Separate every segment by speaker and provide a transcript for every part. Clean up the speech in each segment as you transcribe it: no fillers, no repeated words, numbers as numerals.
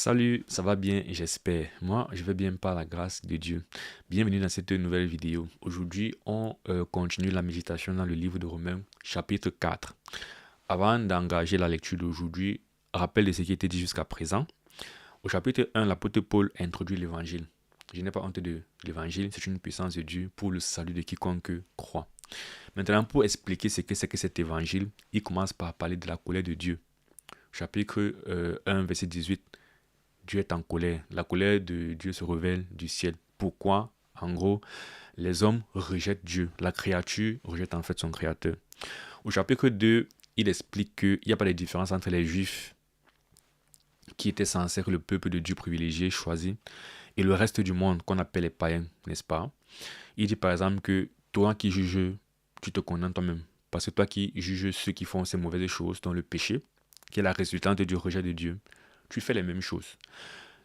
Speaker 1: Salut, ça va bien, j'espère. Moi, je vais bien par la grâce de Dieu. Bienvenue dans cette nouvelle vidéo. Aujourd'hui, on continue la méditation dans le livre de Romains, chapitre 4. Avant d'engager la lecture d'aujourd'hui, rappel de ce qui a été dit jusqu'à présent. Au chapitre 1, l'apôtre Paul introduit l'évangile. Je n'ai pas honte de l'évangile, c'est une puissance de Dieu pour le salut de quiconque croit. Maintenant, pour expliquer ce que c'est que cet évangile, il commence par parler de la colère de Dieu. Chapitre 1, verset 18. Dieu est en colère. La colère de Dieu se révèle du ciel. Pourquoi? En gros, les hommes rejettent Dieu. La créature rejette en fait son créateur. Au chapitre 2, il explique qu'il n'y a pas de différence entre les juifs qui étaient censés être le peuple de Dieu privilégié, choisi, et le reste du monde qu'on appelle les païens, n'est-ce pas? Il dit par exemple que toi qui juges, tu te condamnes toi-même. Parce que toi qui juges ceux qui font ces mauvaises choses, dont le péché, qui est la résultante du rejet de Dieu, tu fais les mêmes choses.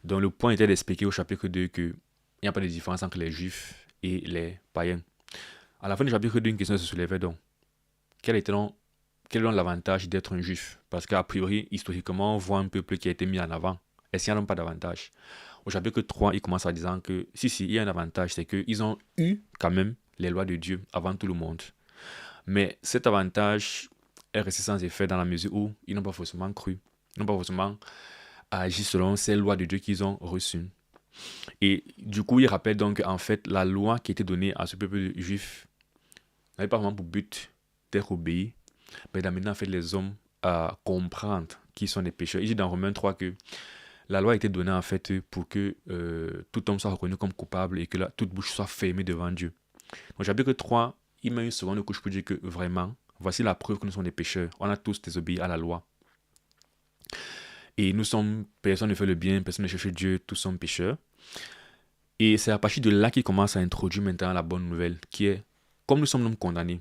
Speaker 1: Donc le point était d'expliquer au chapitre 2 qu'il n'y a pas de différence entre les juifs et les païens. À la fin du chapitre 2, une question se soulevait donc. Quel est donc l'avantage d'être un juif? Parce qu'a priori, historiquement, on voit un peuple qui a été mis en avant. Est-ce qu'il n'y a pas d'avantage? Au chapitre 3, il commence en disant que si, il y a un avantage, c'est qu'ils ont eu quand même les lois de Dieu avant tout le monde. Mais cet avantage est resté sans effet dans la mesure où ils n'ont pas forcément cru, ils n'ont pas forcément agi selon ces lois de Dieu qu'ils ont reçues. Et du coup, il rappelle donc en fait la loi qui était donnée à ce peuple juif n'avait pas vraiment pour but d'être obéi, mais d'amener en fait les hommes à comprendre qui sont des pécheurs. Il dit dans Romains 3 que la loi a été donnée en fait pour que tout homme soit reconnu comme coupable et que toute bouche soit fermée devant Dieu. Donc chapitre 3, il met une seconde couche pour dire que vraiment, voici la preuve que nous sommes des pécheurs. On a tous désobéi à la loi. Et nous sommes, personne ne fait le bien, personne ne cherche Dieu, tous sommes pécheurs. Et c'est à partir de là qu'il commence à introduire maintenant la bonne nouvelle, qui est, comme nous sommes condamnés,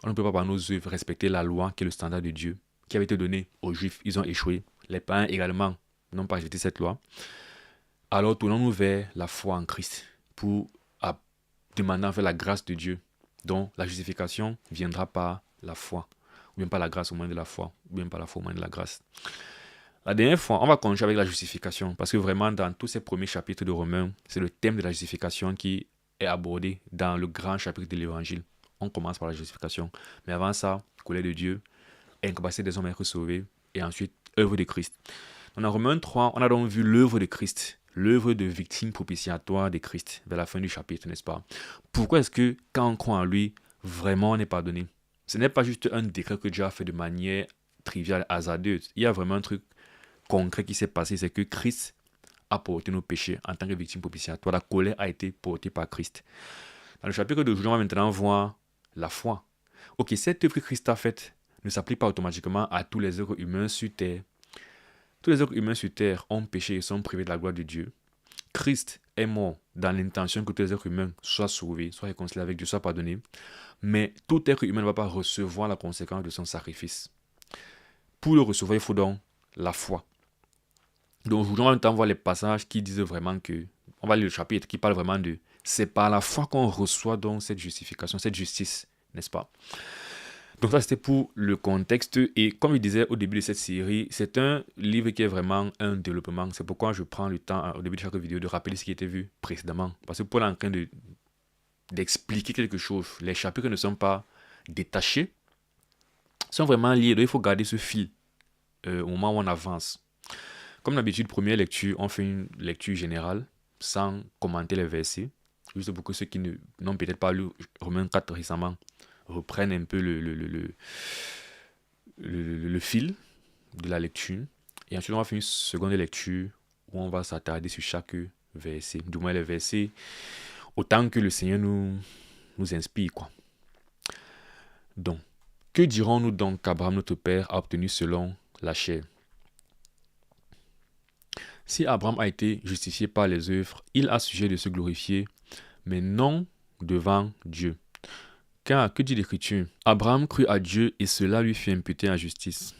Speaker 1: on ne peut pas par nos œuvres respecter la loi qui est le standard de Dieu, qui avait été donné aux Juifs, ils ont échoué. Les païens également n'ont pas respecté cette loi. Alors tournons-nous vers la foi en Christ pour demander en fait la grâce de Dieu, dont la justification viendra par la foi, ou bien par la grâce au moyen de la foi, ou bien par la foi au moyen de la grâce. La dernière fois, on va continuer avec la justification, parce que vraiment, dans tous ces premiers chapitres de Romains, c'est le thème de la justification qui est abordé dans le grand chapitre de l'Évangile. On commence par la justification. Mais avant ça, colère de Dieu, incapacité des hommes à être sauvés, et ensuite, œuvre de Christ. Dans Romains 3, on a donc vu l'œuvre de Christ, l'œuvre de victime propitiatoire de Christ, vers la fin du chapitre, n'est-ce pas? Pourquoi est-ce que, quand on croit en lui, vraiment on est pardonné? Ce n'est pas juste un décret que Dieu a fait de manière triviale, hasardeuse. Il y a vraiment un truc concret qui s'est passé, c'est que Christ a porté nos péchés en tant que victime propitiatoire. La colère a été portée par Christ. Dans le chapitre d'aujourd'hui, on va maintenant voir la foi. Ok, cette œuvre que Christ a faite ne s'applique pas automatiquement à tous les êtres humains sur terre. Tous les êtres humains sur terre ont péché et sont privés de la gloire de Dieu. Christ est mort dans l'intention que tous les êtres humains soient sauvés, soient réconciliés avec Dieu, soient pardonnés. Mais tout être humain ne va pas recevoir la conséquence de son sacrifice. Pour le recevoir, il faut donc la foi. Donc aujourd'hui, on va voir les passages qui disent vraiment que, on va lire le chapitre qui parle vraiment de, c'est par la foi qu'on reçoit donc cette justification, cette justice, n'est-ce pas? Donc ça c'était pour le contexte et comme je disais au début de cette série, c'est un livre qui est vraiment un développement. C'est pourquoi je prends le temps au début de chaque vidéo de rappeler ce qui a été vu précédemment. Parce que Paul est en train d'expliquer quelque chose. Les chapitres ne sont pas détachés, sont vraiment liés. Donc il faut garder ce fil au moment où on avance. Comme d'habitude, première lecture, on fait une lecture générale sans commenter les versets. Juste pour que ceux qui n'ont peut-être pas lu Romains 4 récemment reprennent un peu le fil de la lecture. Et ensuite, on va faire une seconde lecture où on va s'attarder sur chaque verset. Du moins, les versets, autant que le Seigneur nous inspire, quoi. Donc, que dirons-nous donc qu'Abraham, notre père, a obtenu selon la chair? Si Abraham a été justifié par les œuvres, il a sujet de se glorifier, mais non devant Dieu. Car, que dit l'Écriture? Abraham crut à Dieu et cela lui fut imputé en justice.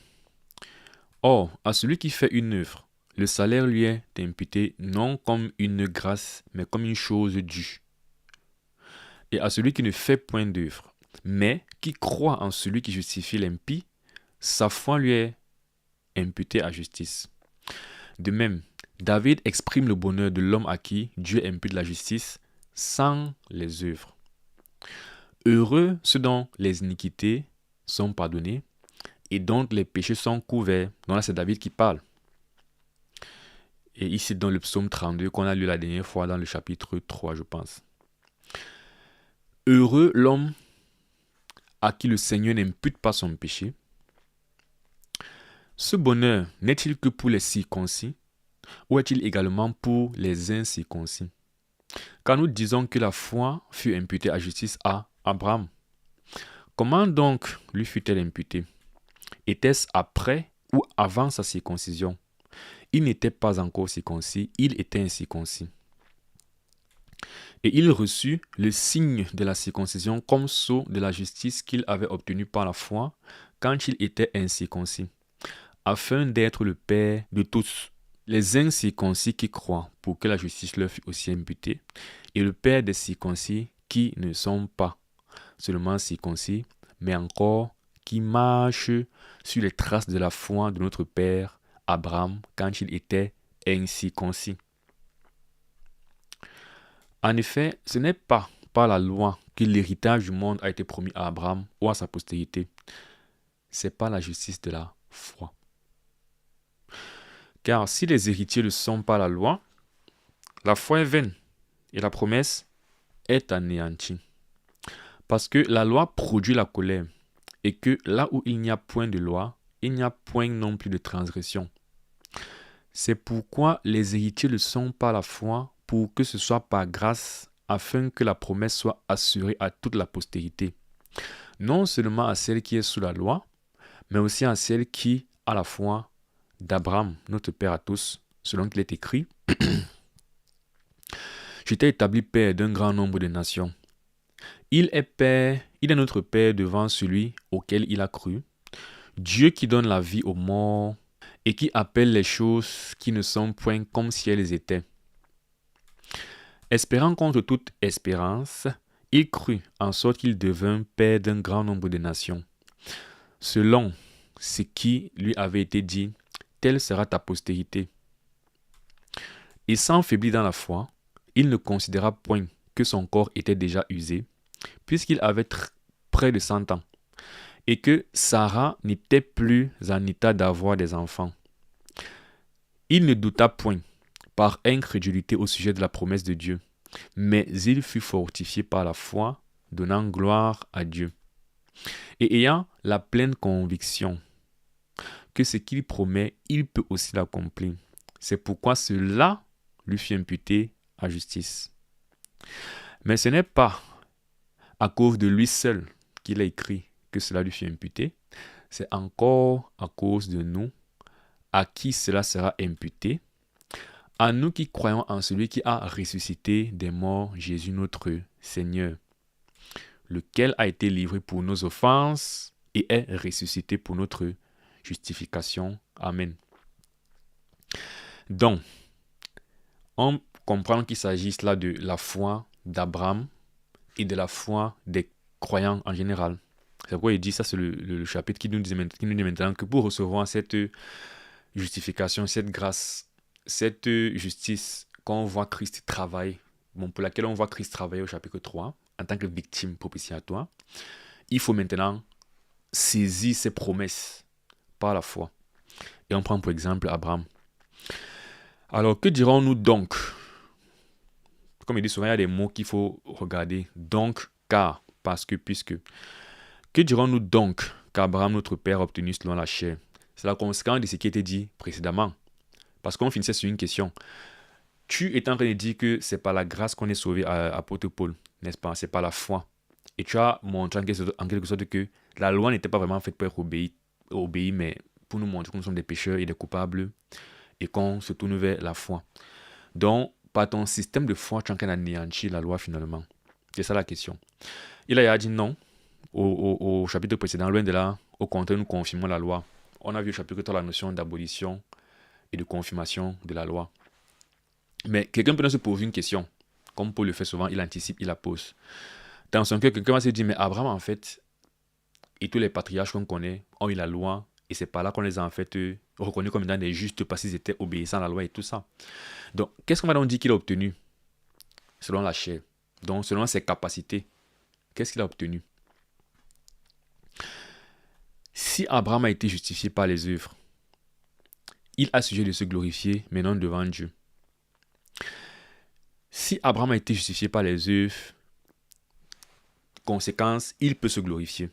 Speaker 1: Or, à celui qui fait une œuvre, le salaire lui est imputé non comme une grâce, mais comme une chose due. Et à celui qui ne fait point d'œuvre, mais qui croit en celui qui justifie l'impie, sa foi lui est imputée à justice. De même, David exprime le bonheur de l'homme à qui Dieu impute la justice sans les œuvres. Heureux ceux dont les iniquités sont pardonnées et dont les péchés sont couverts. Donc là, c'est David qui parle. Et ici, dans le psaume 32, qu'on a lu la dernière fois dans le chapitre 3, je pense. Heureux l'homme à qui le Seigneur n'impute pas son péché. Ce bonheur n'est-il que pour les circoncis ou est-il également pour les incirconcis? Quand nous disons que la foi fut imputée à justice à Abraham, comment donc lui fut-elle imputée? Était-ce après ou avant sa circoncision? Il n'était pas encore circoncis, il était incirconcis. Et il reçut le signe de la circoncision comme sceau de la justice qu'il avait obtenu par la foi quand il était incirconcis, afin d'être le Père de tous, les incirconcis qui croient, pour que la justice leur fût aussi imputée, et le Père des circoncis qui ne sont pas seulement circoncis, mais encore qui marchent sur les traces de la foi de notre Père Abraham quand il était incirconcis. En effet, ce n'est pas par la loi que l'héritage du monde a été promis à Abraham ou à sa postérité. C'est par la justice de la foi. Car si les héritiers ne sont pas la loi, la foi est vaine et la promesse est anéantie. Parce que la loi produit la colère et que là où il n'y a point de loi, il n'y a point non plus de transgression. C'est pourquoi les héritiers ne sont pas la foi pour que ce soit par grâce afin que la promesse soit assurée à toute la postérité. Non seulement à celle qui est sous la loi, mais aussi à celle qui a la foi d'Abraham, notre Père à tous, selon qu'il est écrit. Je t'ai établi Père d'un grand nombre de nations. Il est Père, il est notre Père devant celui auquel il a cru, Dieu qui donne la vie aux morts et qui appelle les choses qui ne sont point comme si elles étaient. Espérant contre toute espérance, il crut en sorte qu'il devint Père d'un grand nombre de nations. Selon ce qui lui avait été dit, telle sera ta postérité. Et s'enfaiblit dans la foi, il ne considéra point que son corps était déjà usé, puisqu'il avait près de 100 ans, et que Sarah n'était plus en état d'avoir des enfants. Il ne douta point, par incrédulité au sujet de la promesse de Dieu, mais il fut fortifié par la foi, donnant gloire à Dieu. Et ayant la pleine conviction que ce qu'il promet, il peut aussi l'accomplir. C'est pourquoi cela lui fut imputé à justice. Mais ce n'est pas à cause de lui seul qu'il a écrit que cela lui fut imputé, c'est encore à cause de nous à qui cela sera imputé, à nous qui croyons en celui qui a ressuscité des morts, Jésus notre Seigneur, lequel a été livré pour nos offenses et est ressuscité pour notre justification. Amen. Donc, on comprend qu'il s'agit là de la foi d'Abraham et de la foi des croyants en général. C'est pourquoi il dit, ça c'est le chapitre qui nous dit maintenant que pour recevoir cette justification, cette grâce, cette justice qu'on voit Christ travailler, pour laquelle on voit Christ travailler au chapitre 3, en tant que victime propitiatoire, il faut maintenant saisir ses promesses par la foi. Et on prend pour exemple Abraham. Alors, que dirons-nous donc? Comme il dit souvent, il y a des mots qu'il faut regarder. Donc, car, parce que, puisque. Que dirons-nous donc qu'Abraham, notre père, a obtenu selon la chair? C'est la conséquence de ce qui a été dit précédemment. Parce qu'on finissait sur une question. Tu es en train de dire que c'est par la grâce qu'on est sauvé à apôtre Paul, n'est-ce pas? C'est par la foi. Et tu as montré en quelque sorte que la loi n'était pas vraiment faite pour être obéie, mais pour nous montrer que nous sommes des pécheurs et des coupables et qu'on se tourne vers la foi. Donc, par ton système de foi, tu es en train d'anéantir la loi finalement. C'est ça la question. Il a dit non au chapitre précédent, loin de là, au contraire, nous confirmons la loi. On a vu au chapitre 3 la notion d'abolition et de confirmation de la loi. Mais quelqu'un peut se poser une question. Comme Paul le fait souvent, il anticipe, il la pose. Dans son cœur, quelqu'un va se dire, mais Abraham, en fait, et tous les patriarches qu'on connaît ont eu la loi Et c'est par là qu'on les a en fait reconnus comme étant des justes parce qu'ils étaient obéissants à la loi et tout ça. Donc, qu'est-ce qu'on va donc dire qu'il a obtenu selon la chair? Donc, selon ses capacités, qu'est-ce qu'il a obtenu? Si Abraham a été justifié par les œuvres, il a sujet de se glorifier, mais non devant Dieu. Si Abraham a été justifié par les œuvres, conséquence, il peut se glorifier.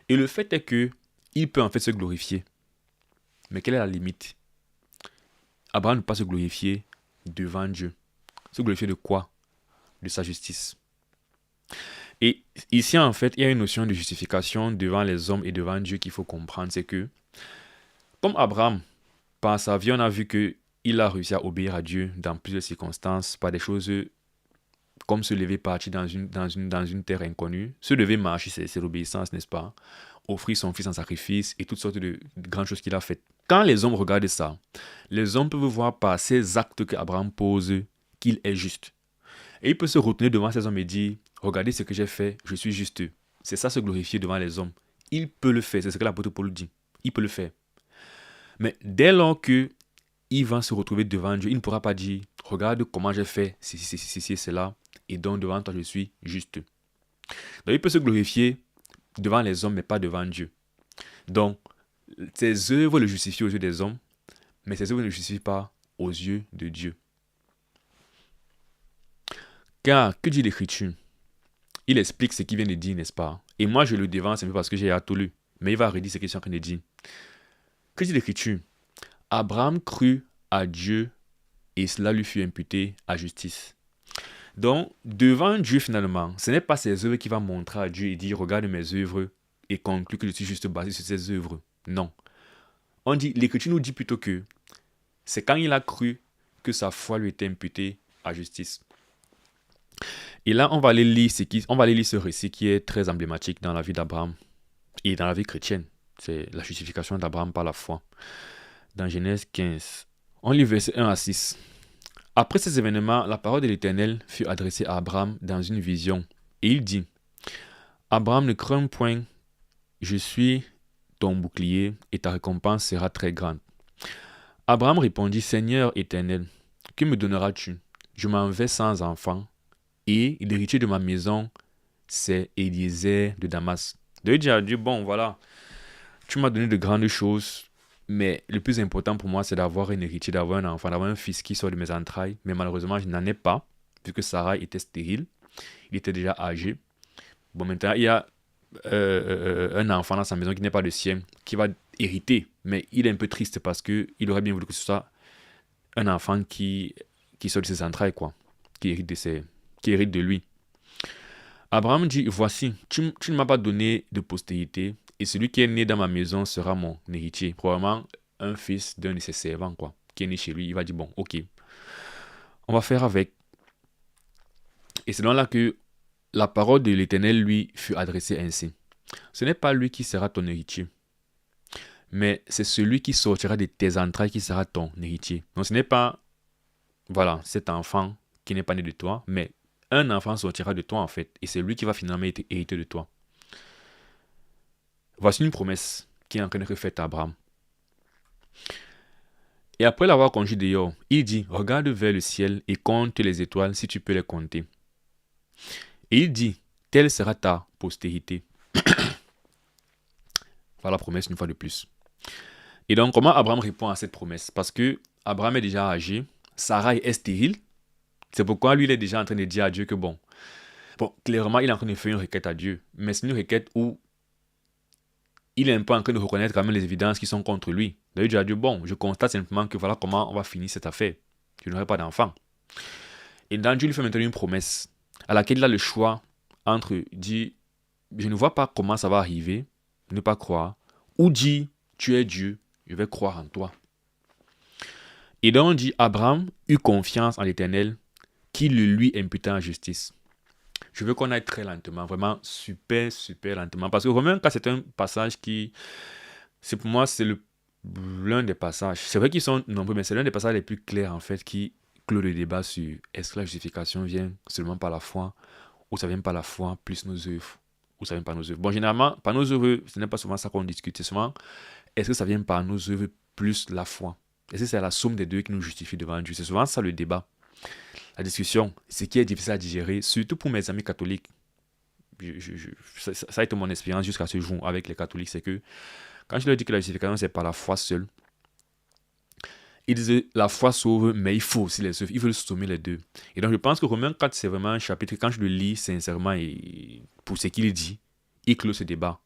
Speaker 1: Et le fait est que il peut en fait se glorifier. Mais quelle est la limite? Abraham ne peut pas se glorifier devant Dieu. Se glorifier de quoi? De sa justice. Et ici, en fait, il y a une notion de justification devant les hommes et devant Dieu qu'il faut comprendre. C'est que, comme Abraham, par sa vie, on a vu qu'il a réussi à obéir à Dieu dans plusieurs circonstances, par des choses comme se lever partir dans une terre inconnue. Se lever marcher, c'est l'obéissance, n'est-ce pas? Offrir son fils en sacrifice et toutes sortes de grandes choses qu'il a faites. Quand les hommes regardent ça, les hommes peuvent voir par ces actes qu'Abraham pose qu'il est juste. Et il peut se retourner devant ces hommes et dire, regardez ce que j'ai fait, je suis juste. C'est ça se glorifier devant les hommes. Il peut le faire, c'est ce que l'apôtre Paul dit. Il peut le faire. Mais dès lors qu'il va se retrouver devant Dieu, il ne pourra pas dire, regarde comment j'ai fait ceci et cela, et donc devant toi je suis juste. Donc il peut se glorifier devant les hommes, mais pas devant Dieu. Donc, ses œuvres le justifient aux yeux des hommes, mais ses œuvres ne le justifient pas aux yeux de Dieu. Car, que dit l'Écriture? Il explique ce qu'il vient de dire, n'est-ce pas? Et moi, je le devance un peu parce que j'ai tout lu. Mais il va redire ce qu'il est en train de dire. Que dit l'Écriture? Abraham crut à Dieu et cela lui fut imputé à justice. Donc, devant Dieu, finalement, ce n'est pas ses œuvres qui va montrer à Dieu et dire, regarde mes œuvres et conclut que je suis juste basé sur ses œuvres. Non. L'Écriture nous dit plutôt que c'est quand il a cru que sa foi lui était imputée à justice. Et là, on va aller lire ce récit qui est très emblématique dans la vie d'Abraham et dans la vie chrétienne. C'est la justification d'Abraham par la foi. Dans Genèse 15, on lit versets 1 à 6. Après ces événements, la parole de l'Éternel fut adressée à Abraham dans une vision. Et il dit, Abraham, ne crains point, je suis ton bouclier et ta récompense sera très grande. Abraham répondit, Seigneur éternel, que me donneras-tu? Je m'en vais sans enfant, et l'héritier de ma maison, c'est Eliezer de Damas. Donc il dit à Dieu, bon voilà, tu m'as donné de grandes choses, mais le plus important pour moi, c'est d'avoir un héritier, d'avoir un enfant, d'avoir un fils qui sort de mes entrailles. Mais malheureusement, je n'en ai pas, puisque Sarah était stérile, il était déjà âgé. Bon, maintenant, il y a un enfant dans sa maison qui n'est pas le sien, qui va hériter. Mais il est un peu triste parce qu'il aurait bien voulu que ce soit un enfant qui sort de ses entrailles, quoi, qui hérite de lui. Abraham dit, voici, tu ne m'as pas donné de postérité, et celui qui est né dans ma maison sera mon héritier. Probablement un fils d'un de ses servants, quoi, qui est né chez lui. Il va dire, bon, ok, on va faire avec. Et c'est donc là que la parole de l'Éternel lui fut adressée ainsi. Ce n'est pas lui qui sera ton héritier, mais c'est celui qui sortira de tes entrailles qui sera ton héritier. Donc ce n'est pas, voilà, cet enfant qui n'est pas né de toi, mais un enfant sortira de toi en fait, et c'est lui qui va finalement être hérité de toi. Voici une promesse qui est en train d'être faite à Abraham. Et après l'avoir conduit dehors, il dit, regarde vers le ciel et compte les étoiles si tu peux les compter. Et il dit, telle sera ta postérité. Voilà la promesse une fois de plus. Et donc, comment Abraham répond à cette promesse? Parce que Abraham est déjà âgé, Sarah est stérile. C'est pourquoi lui, il est déjà en train de dire à Dieu que bon, clairement, il est en train de faire une requête à Dieu. Mais c'est une requête où il est un peu en train de reconnaître quand même les évidences qui sont contre lui. Donc il dit à Dieu, bon, je constate simplement que voilà comment on va finir cette affaire. Je n'aurai pas d'enfant. Et donc Dieu lui fait maintenant une promesse à laquelle il a le choix entre dire, je ne vois pas comment ça va arriver, ne pas croire, ou dire, tu es Dieu, je vais croire en toi. Et donc on dit, Abraham eut confiance en l'Éternel qui le lui imputa en justice. Je veux qu'on aille très lentement, vraiment super lentement. Parce que Romains 4, c'est un passage qui, pour moi, c'est l'un des passages. C'est vrai qu'ils sont nombreux, mais c'est l'un des passages les plus clairs, en fait, qui clôt le débat sur est-ce que la justification vient seulement par la foi, ou ça vient par la foi plus nos œuvres, ou ça vient par nos œuvres? Bon, généralement, par nos œuvres, ce n'est pas souvent ça qu'on discute. C'est souvent, est-ce que ça vient par nos œuvres plus la foi? Est-ce que c'est la somme des deux qui nous justifie devant Dieu? C'est souvent ça le débat. La discussion, ce qui est difficile à digérer, surtout pour mes amis catholiques. Ça a été mon expérience jusqu'à ce jour avec les catholiques, c'est que quand je leur dis que la justification, c'est par la foi seule, ils disent la foi sauve, mais il faut aussi les œuvres. Ils veulent sommer les deux. Et donc, je pense que Romains 4, c'est vraiment un chapitre, quand je le lis sincèrement et pour ce qu'il dit, il clôt ce débat.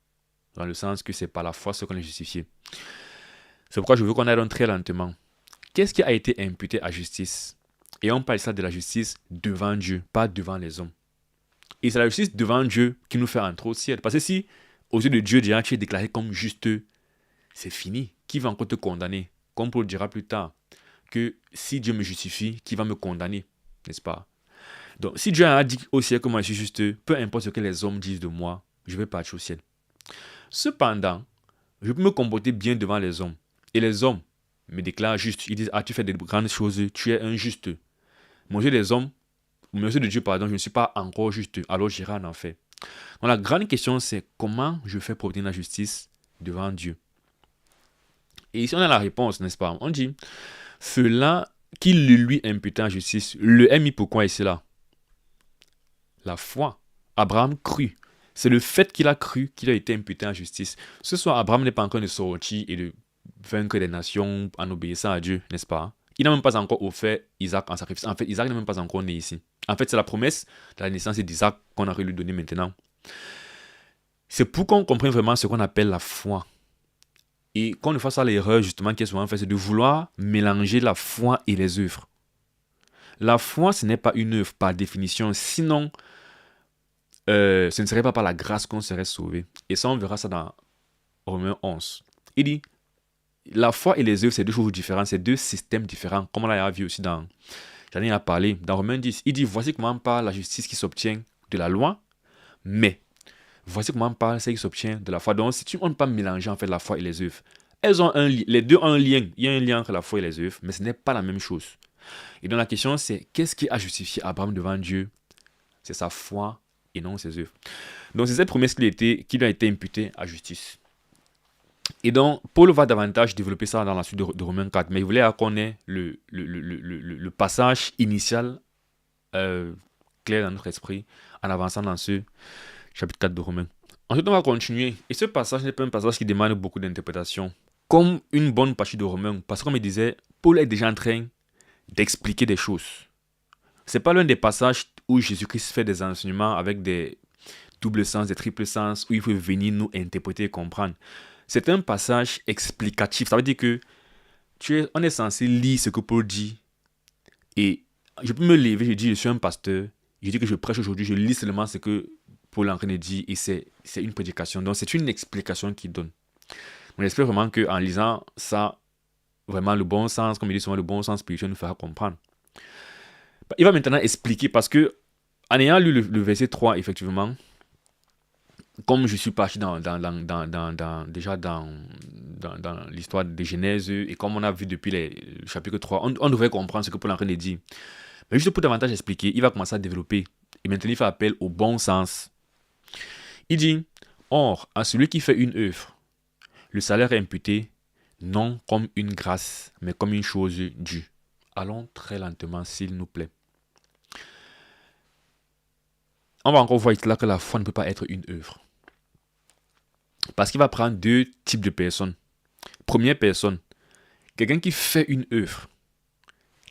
Speaker 1: Dans le sens que c'est par la foi seule qu'on est justifié. C'est pourquoi je veux qu'on aille très lentement. Qu'est-ce qui a été imputé à justice? Et on parle ça de la justice devant Dieu, pas devant les hommes. Et c'est la justice devant Dieu qui nous fait entrer au ciel. Parce que si, aux yeux de Dieu, déjà, tu es déclaré comme juste, c'est fini. Qui va encore te condamner? Comme Paul dira plus tard, que si Dieu me justifie, qui va me condamner? N'est-ce pas? Donc, si Dieu a dit au ciel que moi je suis juste, peu importe ce que les hommes disent de moi, je vais partir au ciel. Cependant, je peux me comporter bien devant les hommes. Et les hommes me déclarent juste. Ils disent, ah, tu fais de grandes choses, tu es injuste. Aux yeux des hommes, aux yeux de Dieu, pardon, je ne suis pas encore juste, alors j'irai en enfer. Donc la grande question, c'est comment je fais pour obtenir la justice devant Dieu? Et ici, on a la réponse, n'est-ce pas? On dit, cela qu'il lui imputait en justice, le est mis pourquoi ici là? La foi. Abraham crut. C'est le fait qu'il a cru qu'il a été imputé en justice. Ce soir, Abraham n'est pas encore de sortir et de vaincre des nations en obéissant à Dieu, n'est-ce pas? Il n'a même pas encore offert Isaac en sacrifice. En fait, Isaac n'est même pas encore né ici. En fait, c'est la promesse de la naissance d'Isaac qu'on aurait lui donner maintenant. C'est pour qu'on comprenne vraiment ce qu'on appelle la foi. Et qu'on ne fasse pas l'erreur, justement, qui est souvent faite, c'est de vouloir mélanger la foi et les œuvres. La foi, ce n'est pas une œuvre par définition. Sinon, ce ne serait pas par la grâce qu'on serait sauvé. Et ça, on verra ça dans Romains 11. Il dit, la foi et les œuvres, c'est deux choses différentes, c'est deux systèmes différents, comme on l'a vu aussi dans, j'en ai parlé, dans Romains 10. Il dit, voici comment parle la justice qui s'obtient de la loi, mais voici comment parle celle qui s'obtient de la foi. Donc, si on ne peut pas mélanger en fait la foi et les œuvres, les deux ont un lien. Il y a un lien entre la foi et les œuvres, mais ce n'est pas la même chose. Et donc la question c'est, qu'est-ce qui a justifié Abraham devant Dieu? C'est sa foi et non ses œuvres. Donc c'est cette promesse qui lui a été imputée à justice. Et donc Paul va davantage développer ça dans la suite de Romains 4, mais il voulait qu'on ait le passage initial clair dans notre esprit en avançant dans ce chapitre 4 de Romains. Ensuite on va continuer. Et ce passage n'est pas un passage qui demande beaucoup d'interprétation. Comme une bonne partie de Romains, parce qu'on me disait, Paul est déjà en train d'expliquer des choses. C'est pas l'un des passages où Jésus-Christ fait des enseignements avec des doubles sens, des triples sens, où il faut venir nous interpréter et comprendre. C'est un passage explicatif. Ça veut dire que on est censé lire ce que Paul dit. Et je peux me lever, je dis, je suis un pasteur. Je dis que je prêche aujourd'hui, je lis seulement ce que Paul est en train de dire. Et c'est une prédication. Donc c'est une explication qu'il donne. On espère vraiment qu'en lisant ça, vraiment le bon sens, comme il dit souvent, le bon sens spirituel nous fera comprendre. Il va maintenant expliquer, parce que en ayant lu le verset 3, effectivement, comme je suis parti déjà dans l'histoire de Genèse, et comme on a vu depuis le chapitre 3, on devrait comprendre ce que Paul est en train de dire. Mais juste pour davantage expliquer, il va commencer à développer. Et maintenant, il fait appel au bon sens. Il dit, or, à celui qui fait une œuvre, le salaire est imputé, non comme une grâce, mais comme une chose due. Allons très lentement, s'il nous plaît. On va encore voir là que la foi ne peut pas être une œuvre. Parce qu'il va prendre deux types de personnes. Première personne, quelqu'un qui fait une œuvre.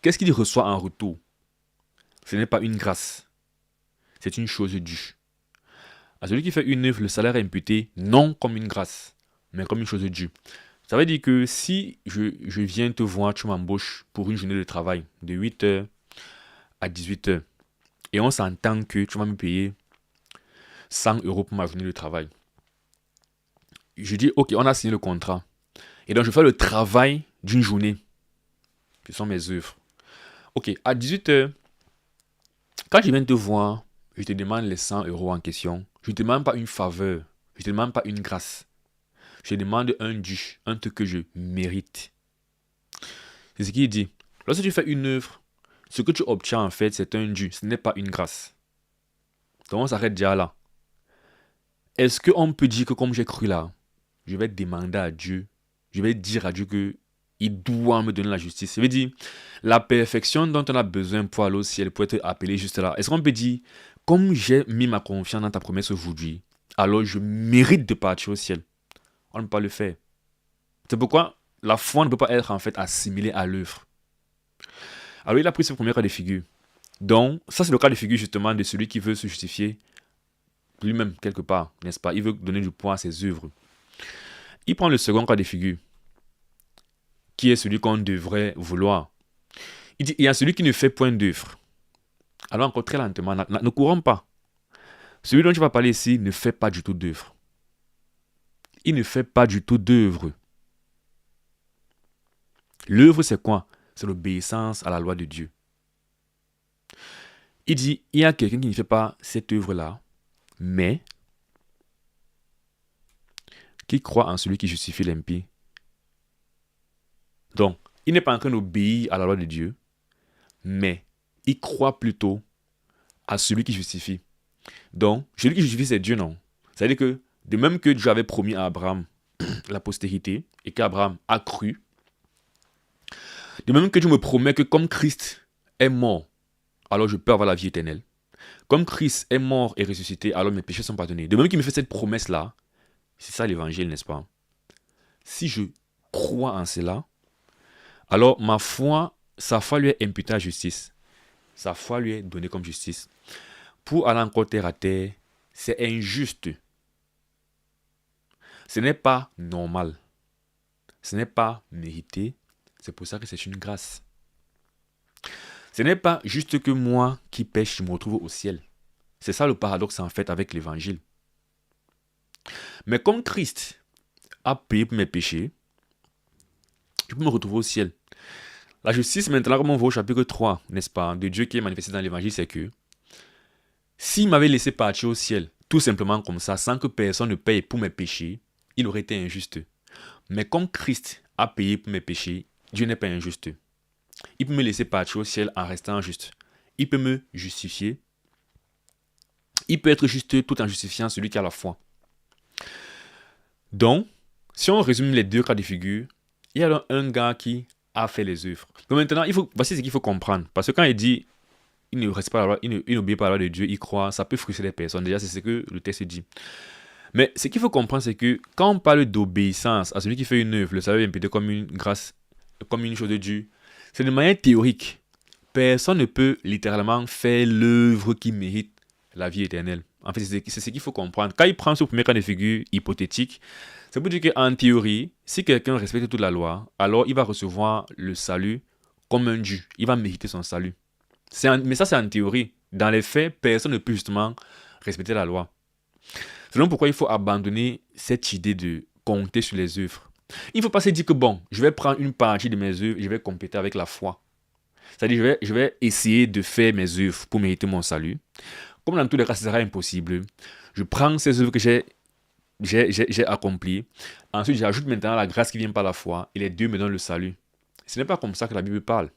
Speaker 1: Qu'est-ce qu'il reçoit en retour? Ce n'est pas une grâce. C'est une chose due. À celui qui fait une œuvre, le salaire est imputé non comme une grâce, mais comme une chose due. Ça veut dire que si je viens te voir, tu m'embauches pour une journée de travail de 8h à 18h, et on s'entend que tu vas me payer 100 € pour ma journée de travail. Je dis, ok, on a signé le contrat. Et donc, je fais le travail d'une journée, qui sont mes œuvres. Ok, à 18h, quand je viens te voir, je te demande les 100 € en question. Je ne te demande pas une faveur. Je ne te demande pas une grâce. Je te demande un dû, un truc que je mérite. C'est ce qu'il dit. Lorsque tu fais une œuvre, ce que tu obtiens en fait, c'est un dû. Ce n'est pas une grâce. Donc on s'arrête déjà là. est-ce qu'on peut dire que comme j'ai cru là, je vais demander à Dieu, je vais dire à Dieu que il doit me donner la justice. Ça veut dire, la perfection dont on a besoin pour aller au ciel, pour être appelé juste là. Est-ce qu'on peut dire, comme j'ai mis ma confiance dans ta promesse aujourd'hui, alors je mérite de partir au ciel? On ne peut pas le faire. C'est pourquoi la foi ne peut pas être en fait assimilée à l'œuvre. Alors il a pris ce premier cas de figure. Donc, ça c'est le cas de figure justement de celui qui veut se justifier lui-même quelque part, n'est-ce pas? Il veut donner du poids à ses œuvres. Il prend le second cas de figure, qui est celui qu'on devrait vouloir. Il dit, il y a celui qui ne fait point d'œuvre. Alors encore très lentement, ne courons pas. Celui dont tu vas parler ici ne fait pas du tout d'œuvre. Il ne fait pas du tout d'œuvre. L'œuvre c'est quoi? C'est l'obéissance à la loi de Dieu. Il dit, il y a quelqu'un qui ne fait pas cette œuvre-là, mais qui croit en celui qui justifie l'impie. Donc, il n'est pas en train d'obéir à la loi de Dieu, mais il croit plutôt à celui qui justifie. Donc, celui qui justifie, c'est Dieu, non? C'est-à-dire que, de même que Dieu avait promis à Abraham la postérité, et qu'Abraham a cru, de même que Dieu me promet que comme Christ est mort, alors je peux avoir la vie éternelle. Comme Christ est mort et ressuscité, alors mes péchés sont pardonnés. De même qu'il me fait cette promesse-là, c'est ça l'évangile, n'est-ce pas? Si je crois en cela, alors ma foi, sa foi lui est imputée à justice. Sa foi lui est donnée comme justice. Pour aller encore terre à terre, c'est injuste. Ce n'est pas normal. Ce n'est pas mérité. C'est pour ça que c'est une grâce. Ce n'est pas juste que moi qui pêche, je me retrouve au ciel. C'est ça le paradoxe en fait avec l'évangile. Mais comme Christ a payé pour mes péchés, je peux me retrouver au ciel. La justice maintenant, comme on voit au chapitre 3, n'est-ce pas, de Dieu qui est manifesté dans l'évangile, c'est que s'il m'avait laissé partir au ciel, tout simplement comme ça, sans que personne ne paye pour mes péchés, il aurait été injuste. Mais comme Christ a payé pour mes péchés, Dieu n'est pas injuste. Il peut me laisser partir au ciel en restant juste. Il peut me justifier. Il peut être juste tout en justifiant celui qui a la foi. Donc, si on résume les deux cas de figure, il y a un gars qui a fait les œuvres. Donc maintenant, voici ce qu'il faut comprendre. Parce que quand il dit il ne reste pas la loi, il n'obéit pas à la loi de Dieu, il croit, ça peut frustrer les personnes. Déjà, c'est ce que le texte dit. Mais ce qu'il faut comprendre, c'est que quand on parle d'obéissance à celui qui fait une œuvre, le salut est imputé comme une grâce, comme une chose de Dieu, c'est de manière théorique. Personne ne peut littéralement faire l'œuvre qui mérite la vie éternelle. En fait, c'est ce qu'il faut comprendre. Quand il prend ce premier cas de figure hypothétique, ça veut dire qu'en théorie, si quelqu'un respecte toute la loi, alors il va recevoir le salut comme un dû. Il va mériter son salut. Mais ça, c'est en théorie. Dans les faits, personne ne peut justement respecter la loi. C'est donc pourquoi il faut abandonner cette idée de compter sur les œuvres. Il ne faut pas se dire que bon, je vais prendre une partie de mes œuvres et je vais compléter avec la foi. C'est-à-dire, je vais essayer de faire mes œuvres pour mériter mon salut. Comme dans tous les cas, ce sera impossible. Je prends ces œuvres que j'ai accomplies. Ensuite, j'ajoute maintenant la grâce qui vient par la foi. Et les deux me donnent le salut. Ce n'est pas comme ça que la Bible parle.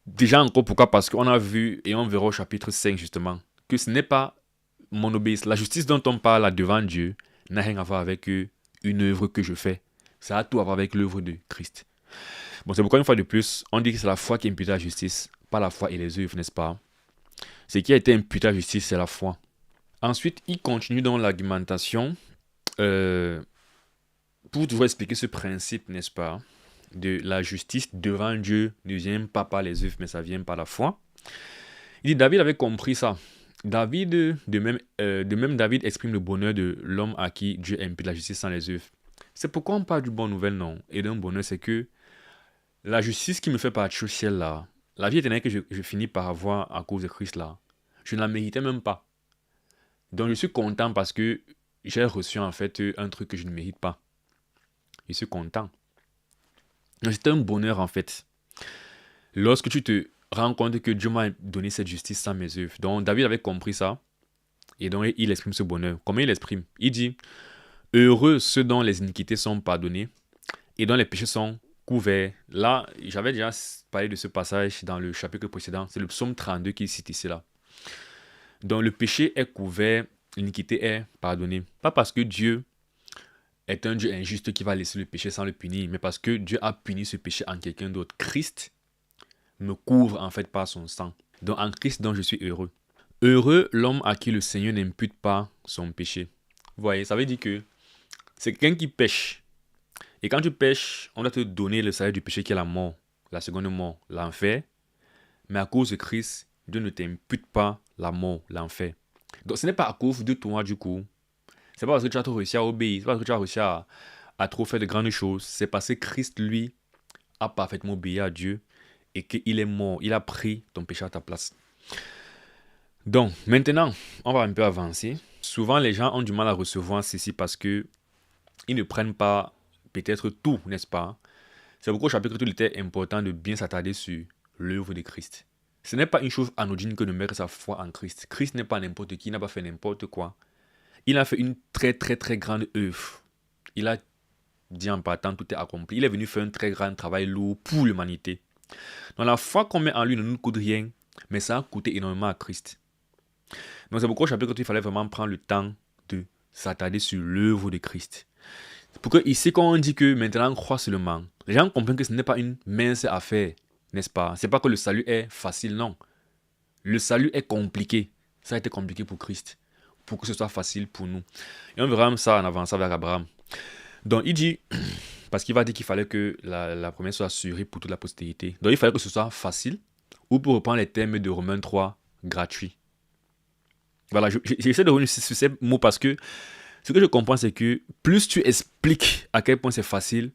Speaker 1: Déjà encore, pourquoi? Parce qu'on a vu, et on verra au chapitre 5 justement, que ce n'est pas mon obéissance. La justice dont on parle là devant Dieu n'a rien à voir avec une œuvre que je fais. Ça a tout à voir avec l'œuvre de Christ. Bon, c'est pourquoi une fois de plus, on dit que c'est la foi qui impute la justice, pas la foi et les œuvres, n'est-ce pas? Ce qui a été imputé à la justice, c'est la foi. Ensuite, il continue dans l'argumentation pour toujours expliquer ce principe, n'est-ce pas, de la justice devant Dieu ne vient pas par les œuvres, mais ça vient par la foi. Il dit, David avait compris ça. De même, David exprime le bonheur de l'homme à qui Dieu impute la justice sans les œuvres. C'est pourquoi on parle du bonne nouvelle, non? Et d'un bonheur, c'est que la justice qui me fait partir au ciel, là, la vie éternelle que je finis par avoir à cause de Christ, là, je ne la méritais même pas. Donc, je suis content parce que j'ai reçu, en fait, un truc que je ne mérite pas. Je suis content. C'est un bonheur, en fait. Lorsque tu te rends compte que Dieu m'a donné cette justice sans mes œuvres. Donc, David avait compris ça. Et donc, il exprime ce bonheur. Comment il l'exprime? Il dit, heureux ceux dont les iniquités sont pardonnées et dont les péchés sont couverts. Là, j'avais déjà parlé de ce passage dans le chapitre précédent. C'est le psaume 32 qui cite ici là. Donc le péché est couvert, l'iniquité est pardonnée. Pas parce que Dieu est un Dieu injuste qui va laisser le péché sans le punir, mais parce que Dieu a puni ce péché en quelqu'un d'autre. Christ me couvre en fait par son sang. Donc en Christ, donc je suis heureux. Heureux l'homme à qui le Seigneur n'impute pas son péché. Vous voyez, ça veut dire que c'est quelqu'un qui pêche. Et quand tu pêches, on doit te donner le salaire du péché qui est la mort, la seconde mort, l'enfer. Mais à cause de Christ, Dieu ne t'impute pas la mort, l'enfer. Donc ce n'est pas à cause de toi du coup. C'est pas parce que tu as trop réussi à obéir, c'est pas parce que tu as réussi à trop faire de grandes choses. C'est parce que Christ, lui, a parfaitement obéi à Dieu et qu'il est mort. Il a pris ton péché à ta place. Donc, maintenant, on va un peu avancer. Souvent, les gens ont du mal à recevoir ceci parce que ils ne prennent pas peut-être tout, n'est-ce pas? C'est pourquoi au chapitre 2, il était important de bien s'attarder sur l'œuvre de Christ. Ce n'est pas une chose anodine que de mettre sa foi en Christ. Christ n'est pas n'importe qui, il n'a pas fait n'importe quoi. Il a fait une très très très grande œuvre. Il a dit en partant, tout est accompli. Il est venu faire un très grand travail lourd pour l'humanité. Donc la foi qu'on met en lui ne nous coûte rien, mais ça a coûté énormément à Christ. Donc c'est pourquoi au chapitre 2, il fallait vraiment prendre le temps de s'attarder sur l'œuvre de Christ. Pour que ici, quand on dit que maintenant on croit seulement, les gens comprennent que ce n'est pas une mince affaire, n'est-ce pas? C'est pas que le salut est facile, non. Le salut est compliqué. Ça a été compliqué pour Christ, pour que ce soit facile pour nous. Et on verra ça en avançant vers Abraham. Donc il dit, parce qu'il va dire qu'il fallait que la promesse soit assurée pour toute la postérité. Donc il fallait que ce soit facile, ou pour reprendre les termes de Romains 3, gratuit. Voilà, j'essaie de revenir sur ces mots parce que ce que je comprends, c'est que plus tu expliques à quel point c'est facile,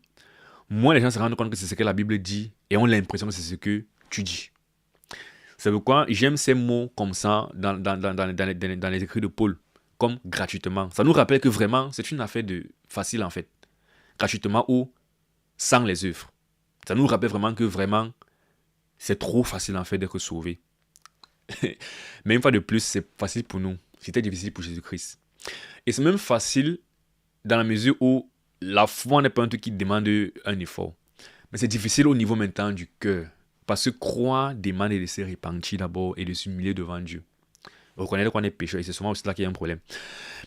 Speaker 1: moins les gens se rendent compte que c'est ce que la Bible dit et ont l'impression que c'est ce que tu dis. C'est pourquoi j'aime ces mots comme ça dans les écrits de Paul, comme gratuitement. Ça nous rappelle que vraiment, c'est une affaire de facile en fait. Gratuitement ou sans les œuvres. Ça nous rappelle vraiment que vraiment, c'est trop facile en fait d'être sauvé. Mais une fois de plus, c'est facile pour nous. C'était difficile pour Jésus-Christ. Et c'est même facile dans la mesure où la foi n'est pas un truc qui demande un effort. Mais c'est difficile au niveau maintenant du cœur. Parce que croire demande de se repentir d'abord et de s'humilier devant Dieu. Reconnaître qu'on est pécheur et c'est souvent aussi là qu'il y a un problème.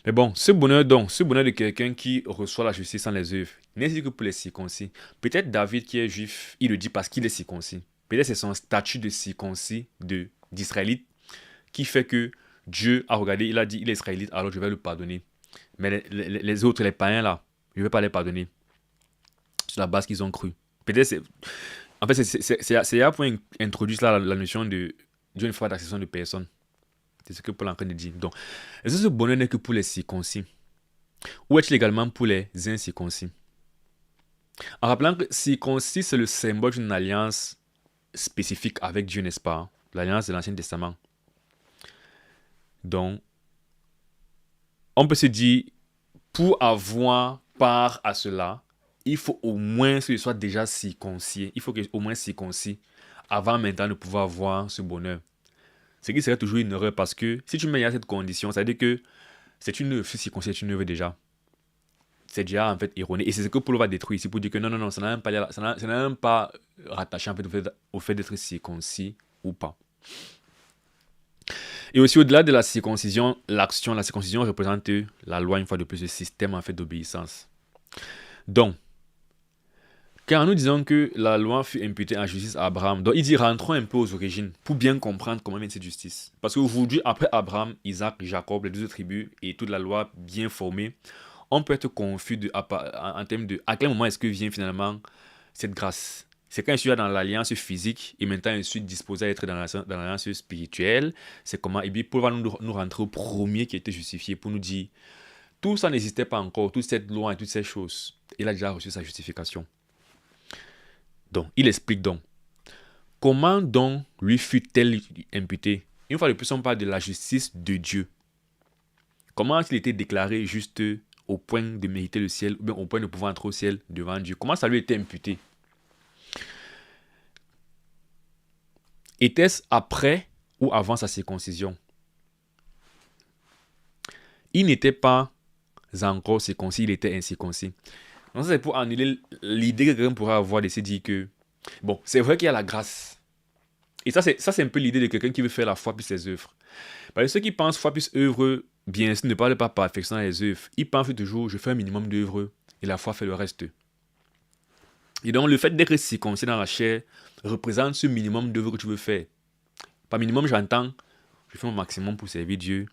Speaker 1: Mais bon, ce bonheur de quelqu'un qui reçoit la justice sans les œuvres, n'est que pour les circoncis. Peut-être David qui est juif, il le dit parce qu'il est circoncis. Peut-être c'est son statut de circoncis d'Israélite qui fait que Dieu a regardé, il a dit il est israélite, alors je vais le pardonner. Mais les autres, les païens là, je ne vais pas les pardonner. Sur la base qu'ils ont cru. Peut-être c'est. En fait, c'est là pour introduire la notion de Dieu ne fait pas d'acception de personne. C'est ce que Paul est en train de dire. Donc, est-ce que ce bonheur n'est que pour les circoncis? Ou est-il également pour les incirconcis? En rappelant que circoncis, c'est le symbole d'une alliance spécifique avec Dieu, n'est-ce pas? L'alliance de l'Ancien Testament. Donc, on peut se dire, pour avoir part à cela, il faut au moins que je sois déjà circoncis. Il faut que au moins circoncis avant maintenant de pouvoir avoir ce bonheur. Ce qui serait toujours une erreur parce que si tu mets à cette condition, ça veut dire que c'est une œuvre, circoncis est une œuvre déjà. C'est déjà en fait erroné. Et c'est ce que Paul va détruire ici pour dire que non, ça n'a même pas rattaché en fait, au fait d'être circoncis ou pas. Et aussi au-delà de la circoncision, la circoncision représente la loi, une fois de plus, le système en fait d'obéissance. Donc, quand nous disons que la loi fut imputée en justice à Abraham, donc il dit rentrons un peu aux origines pour bien comprendre comment vient cette justice. Parce qu'aujourd'hui, après Abraham, Isaac, Jacob, les deux tribus et toute la loi bien formée, on peut être confus en termes de à quel moment est-ce que vient finalement cette grâce. C'est quand je suis dans l'alliance physique et maintenant je suis disposé à être dans l'alliance spirituelle. C'est comment, et bien Paul va nous rentrer au premier qui était justifié pour nous dire tout ça n'existait pas encore, toute cette loi et toutes ces choses. Il a déjà reçu sa justification. Donc, il explique donc comment donc lui fut-elle imputée. Une fois de plus, on parle de la justice de Dieu. Comment a-t-il été déclaré juste au point de mériter le ciel ou bien au point de pouvoir entrer au ciel devant Dieu? Comment ça lui a été imputé? Était-ce après ou avant sa circoncision? Il n'était pas encore circoncis, il était incirconcis. Donc ça, c'est pour annuler l'idée que quelqu'un pourrait avoir de se dire que, bon, c'est vrai qu'il y a la grâce. Et ça, c'est un peu l'idée de quelqu'un qui veut faire la foi puis ses œuvres. Parce que ceux qui pensent foi plus œuvre, bien sûr, ne parlent pas perfection dans les œuvres. Ils pensent toujours, je fais un minimum d'œuvres et la foi fait le reste. Et donc, le fait d'être circoncis dans la chair représente ce minimum d'œuvres que tu veux faire. Par minimum, j'entends, je fais mon maximum pour servir Dieu,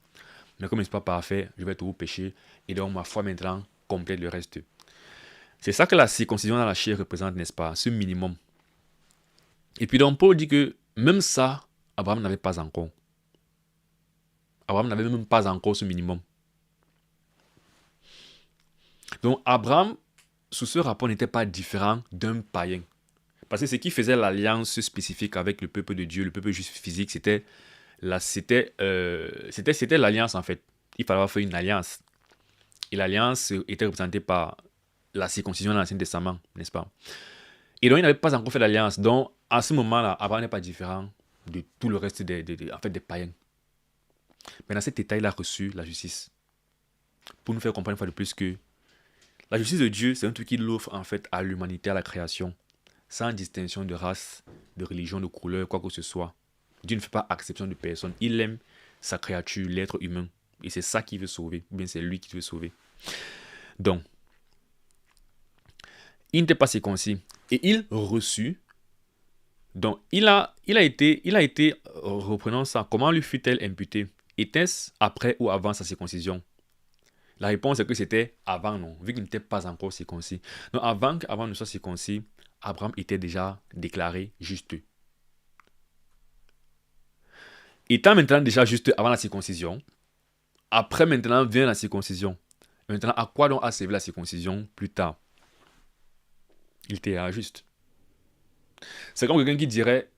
Speaker 1: mais comme il n'est pas parfait, je vais toujours pécher. Et donc, ma foi maintenant complète le reste. C'est ça que la circoncision dans la chair représente, n'est-ce pas? Ce minimum. Et puis donc, Paul dit que même ça, Abraham n'avait pas encore. Abraham n'avait même pas encore ce minimum. Donc, Abraham, sous ce rapport, n'était pas différent d'un païen. Parce que ce qui faisait l'alliance spécifique avec le peuple de Dieu, le peuple juste physique, c'était l'alliance en fait. Il fallait avoir fait une alliance. Et l'alliance était représentée par la circoncision dans l'Ancien Testament, n'est-ce pas? Et donc, il n'avait pas encore fait l'alliance. Donc, à ce moment-là, Abraham n'est pas différent de tout le reste des païens. Mais dans cet état, il a reçu la justice. Pour nous faire comprendre une fois de plus que la justice de Dieu, c'est un truc qu'il offre en fait à l'humanité, à la création, sans distinction de race, de religion, de couleur, quoi que ce soit. Dieu ne fait pas exception de personne. Il aime sa créature, l'être humain. Et c'est ça qu'il veut sauver. Ou bien c'est lui qui veut sauver. Donc, il n'était pas circoncis. Et il reçut. Donc, il a été, reprenons ça, comment lui fut-elle imputée? Était-ce après ou avant sa circoncision? La réponse est que c'était avant, non, vu qu'il n'était pas encore circoncis. Donc, avant ne soit circoncis, Abraham était déjà déclaré juste. Étant maintenant déjà juste avant la circoncision, après maintenant vient la circoncision. Maintenant, à quoi donc a servi la circoncision plus tard? Il était juste. C'est comme quelqu'un qui dirait,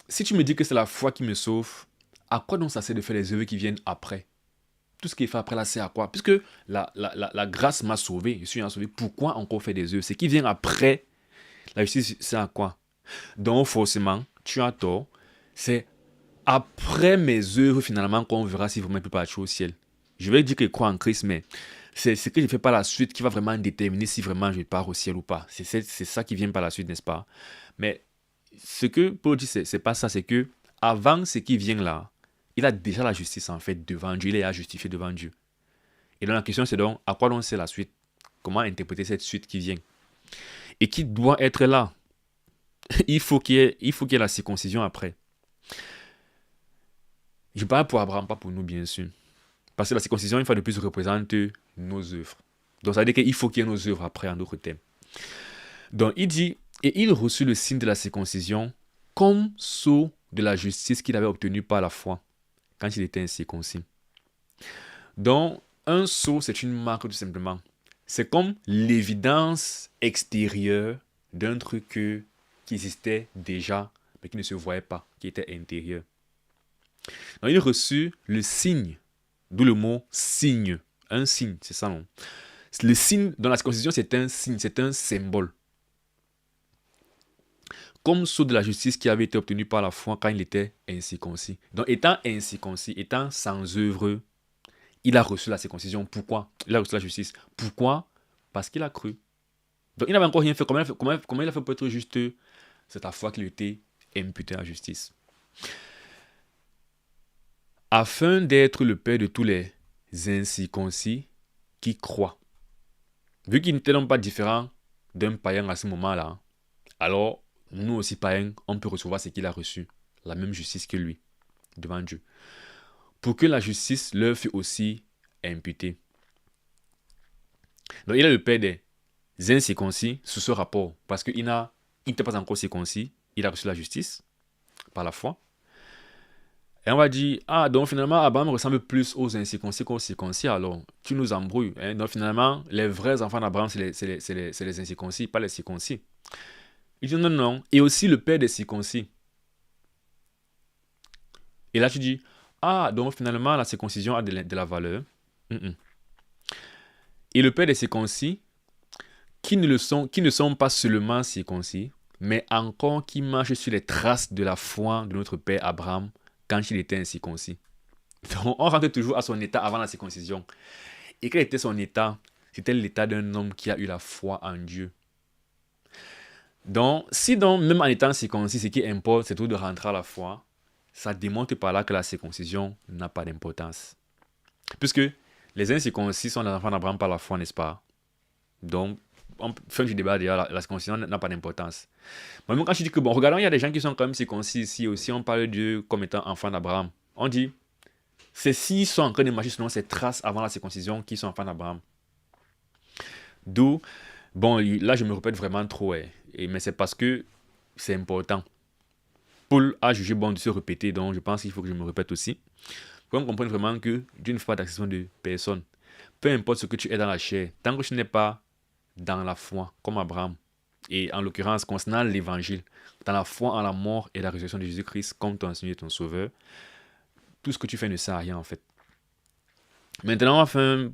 Speaker 1: si tu me dis que c'est la foi qui me sauve, à quoi donc ça sert de faire les œuvres qui viennent après? Tout ce qui est fait après là, c'est à quoi? Puisque la grâce m'a sauvé, je suis sauvé, pourquoi encore faire des œuvres? Ce qui vient après la justice, c'est à quoi? Donc forcément, tu as tort, c'est après mes œuvres finalement qu'on verra si vraiment il peut partir au ciel. Je vais dire que je crois en Christ, mais c'est ce que je fais par la suite qui va vraiment déterminer si vraiment je pars au ciel ou pas. C'est ça qui vient par la suite, n'est-ce pas? Mais ce que Paul dit, c'est pas ça, c'est que avant ce qui vient là, il a déjà la justice en fait devant Dieu, il est justifié devant Dieu. Et donc la question c'est donc, à quoi donc c'est la suite? Comment interpréter cette suite qui vient? Et qui doit être là? Il faut qu'il y ait la circoncision après. Je parle pour Abraham, pas pour nous bien sûr. Parce que la circoncision, une fois de plus, représente nos œuvres. Donc ça veut dire qu'il faut qu'il y ait nos œuvres après, en d'autres termes. Donc il dit, et il reçut le signe de la circoncision comme sceau de la justice qu'il avait obtenu par la foi, quand il était incirconcis. Donc, un sceau, c'est une marque tout simplement. C'est comme l'évidence extérieure d'un truc qui existait déjà, mais qui ne se voyait pas, qui était intérieur. Donc, il reçut le signe, d'où le mot signe. Un signe, c'est ça, non? Le signe dans la circoncision, c'est un signe, c'est un symbole. Comme sceau de la justice qui avait été obtenu par la foi quand il était incirconcis. Donc, étant incirconcis, étant sans œuvre, il a reçu la circoncision. Pourquoi? Il a reçu la justice. Pourquoi? Parce qu'il a cru. Donc, il n'avait encore rien fait. Comment il a fait pour être juste? C'est la foi qu'il était imputé à la justice. Afin d'être le père de tous les incirconcis qui croient. Vu qu'il n'était donc pas différent d'un païen à ce moment-là, alors nous aussi païens, on peut recevoir ce qu'il a reçu, la même justice que lui, devant Dieu. Pour que la justice leur fût aussi imputée. Donc il est le père des incirconcis sous ce rapport, parce qu'il n'était pas encore circoncis, il a reçu la justice par la foi. Et on va dire, donc finalement, Abraham ressemble plus aux incirconcis qu'aux circoncis, alors tu nous embrouilles. Hein? Donc finalement, les vrais enfants d'Abraham, c'est les incirconcis, pas les circoncis. Il dit non. Et aussi le père des circoncis. Et là, tu dis, donc finalement, la circoncision a de la valeur. Et le père des circoncis, qui ne sont pas seulement circoncis, mais encore qui marchent sur les traces de la foi de notre père Abraham, quand il était incirconcis. Donc, on rentre toujours à son état avant la circoncision. Et quel était son état? C'était l'état d'un homme qui a eu la foi en Dieu. Donc, si même en étant circoncis, ce qui importe, c'est tout de rentrer à la foi, ça démontre par là que la circoncision n'a pas d'importance. Puisque les incirconcis sont les enfants d'Abraham par la foi, n'est-ce pas? Donc, fin du débat, d'ailleurs, la circoncision n'a pas d'importance. Mais même quand je dis que, bon, regardons, il y a des gens qui sont quand même circoncis ici aussi, on parle d'eux comme étant enfants d'Abraham. On dit, c'est s'ils sont en train de marcher selon ces traces avant la circoncision qui sont enfants d'Abraham. D'où, bon, là, je me répète vraiment trop, mais c'est parce que c'est important. Paul a jugé bon de se répéter, donc je pense qu'il faut que je me répète aussi. Pour qu'on comprenne vraiment que Dieu ne fait pas d'acception de personne. Peu importe ce que tu es dans la chair, tant que tu n'es pas dans la foi, comme Abraham, et en l'occurrence concernant l'évangile, dans la foi en la mort et la résurrection de Jésus-Christ comme ton Seigneur et ton Sauveur, tout ce que tu fais ne sert à rien en fait. Maintenant, enfin,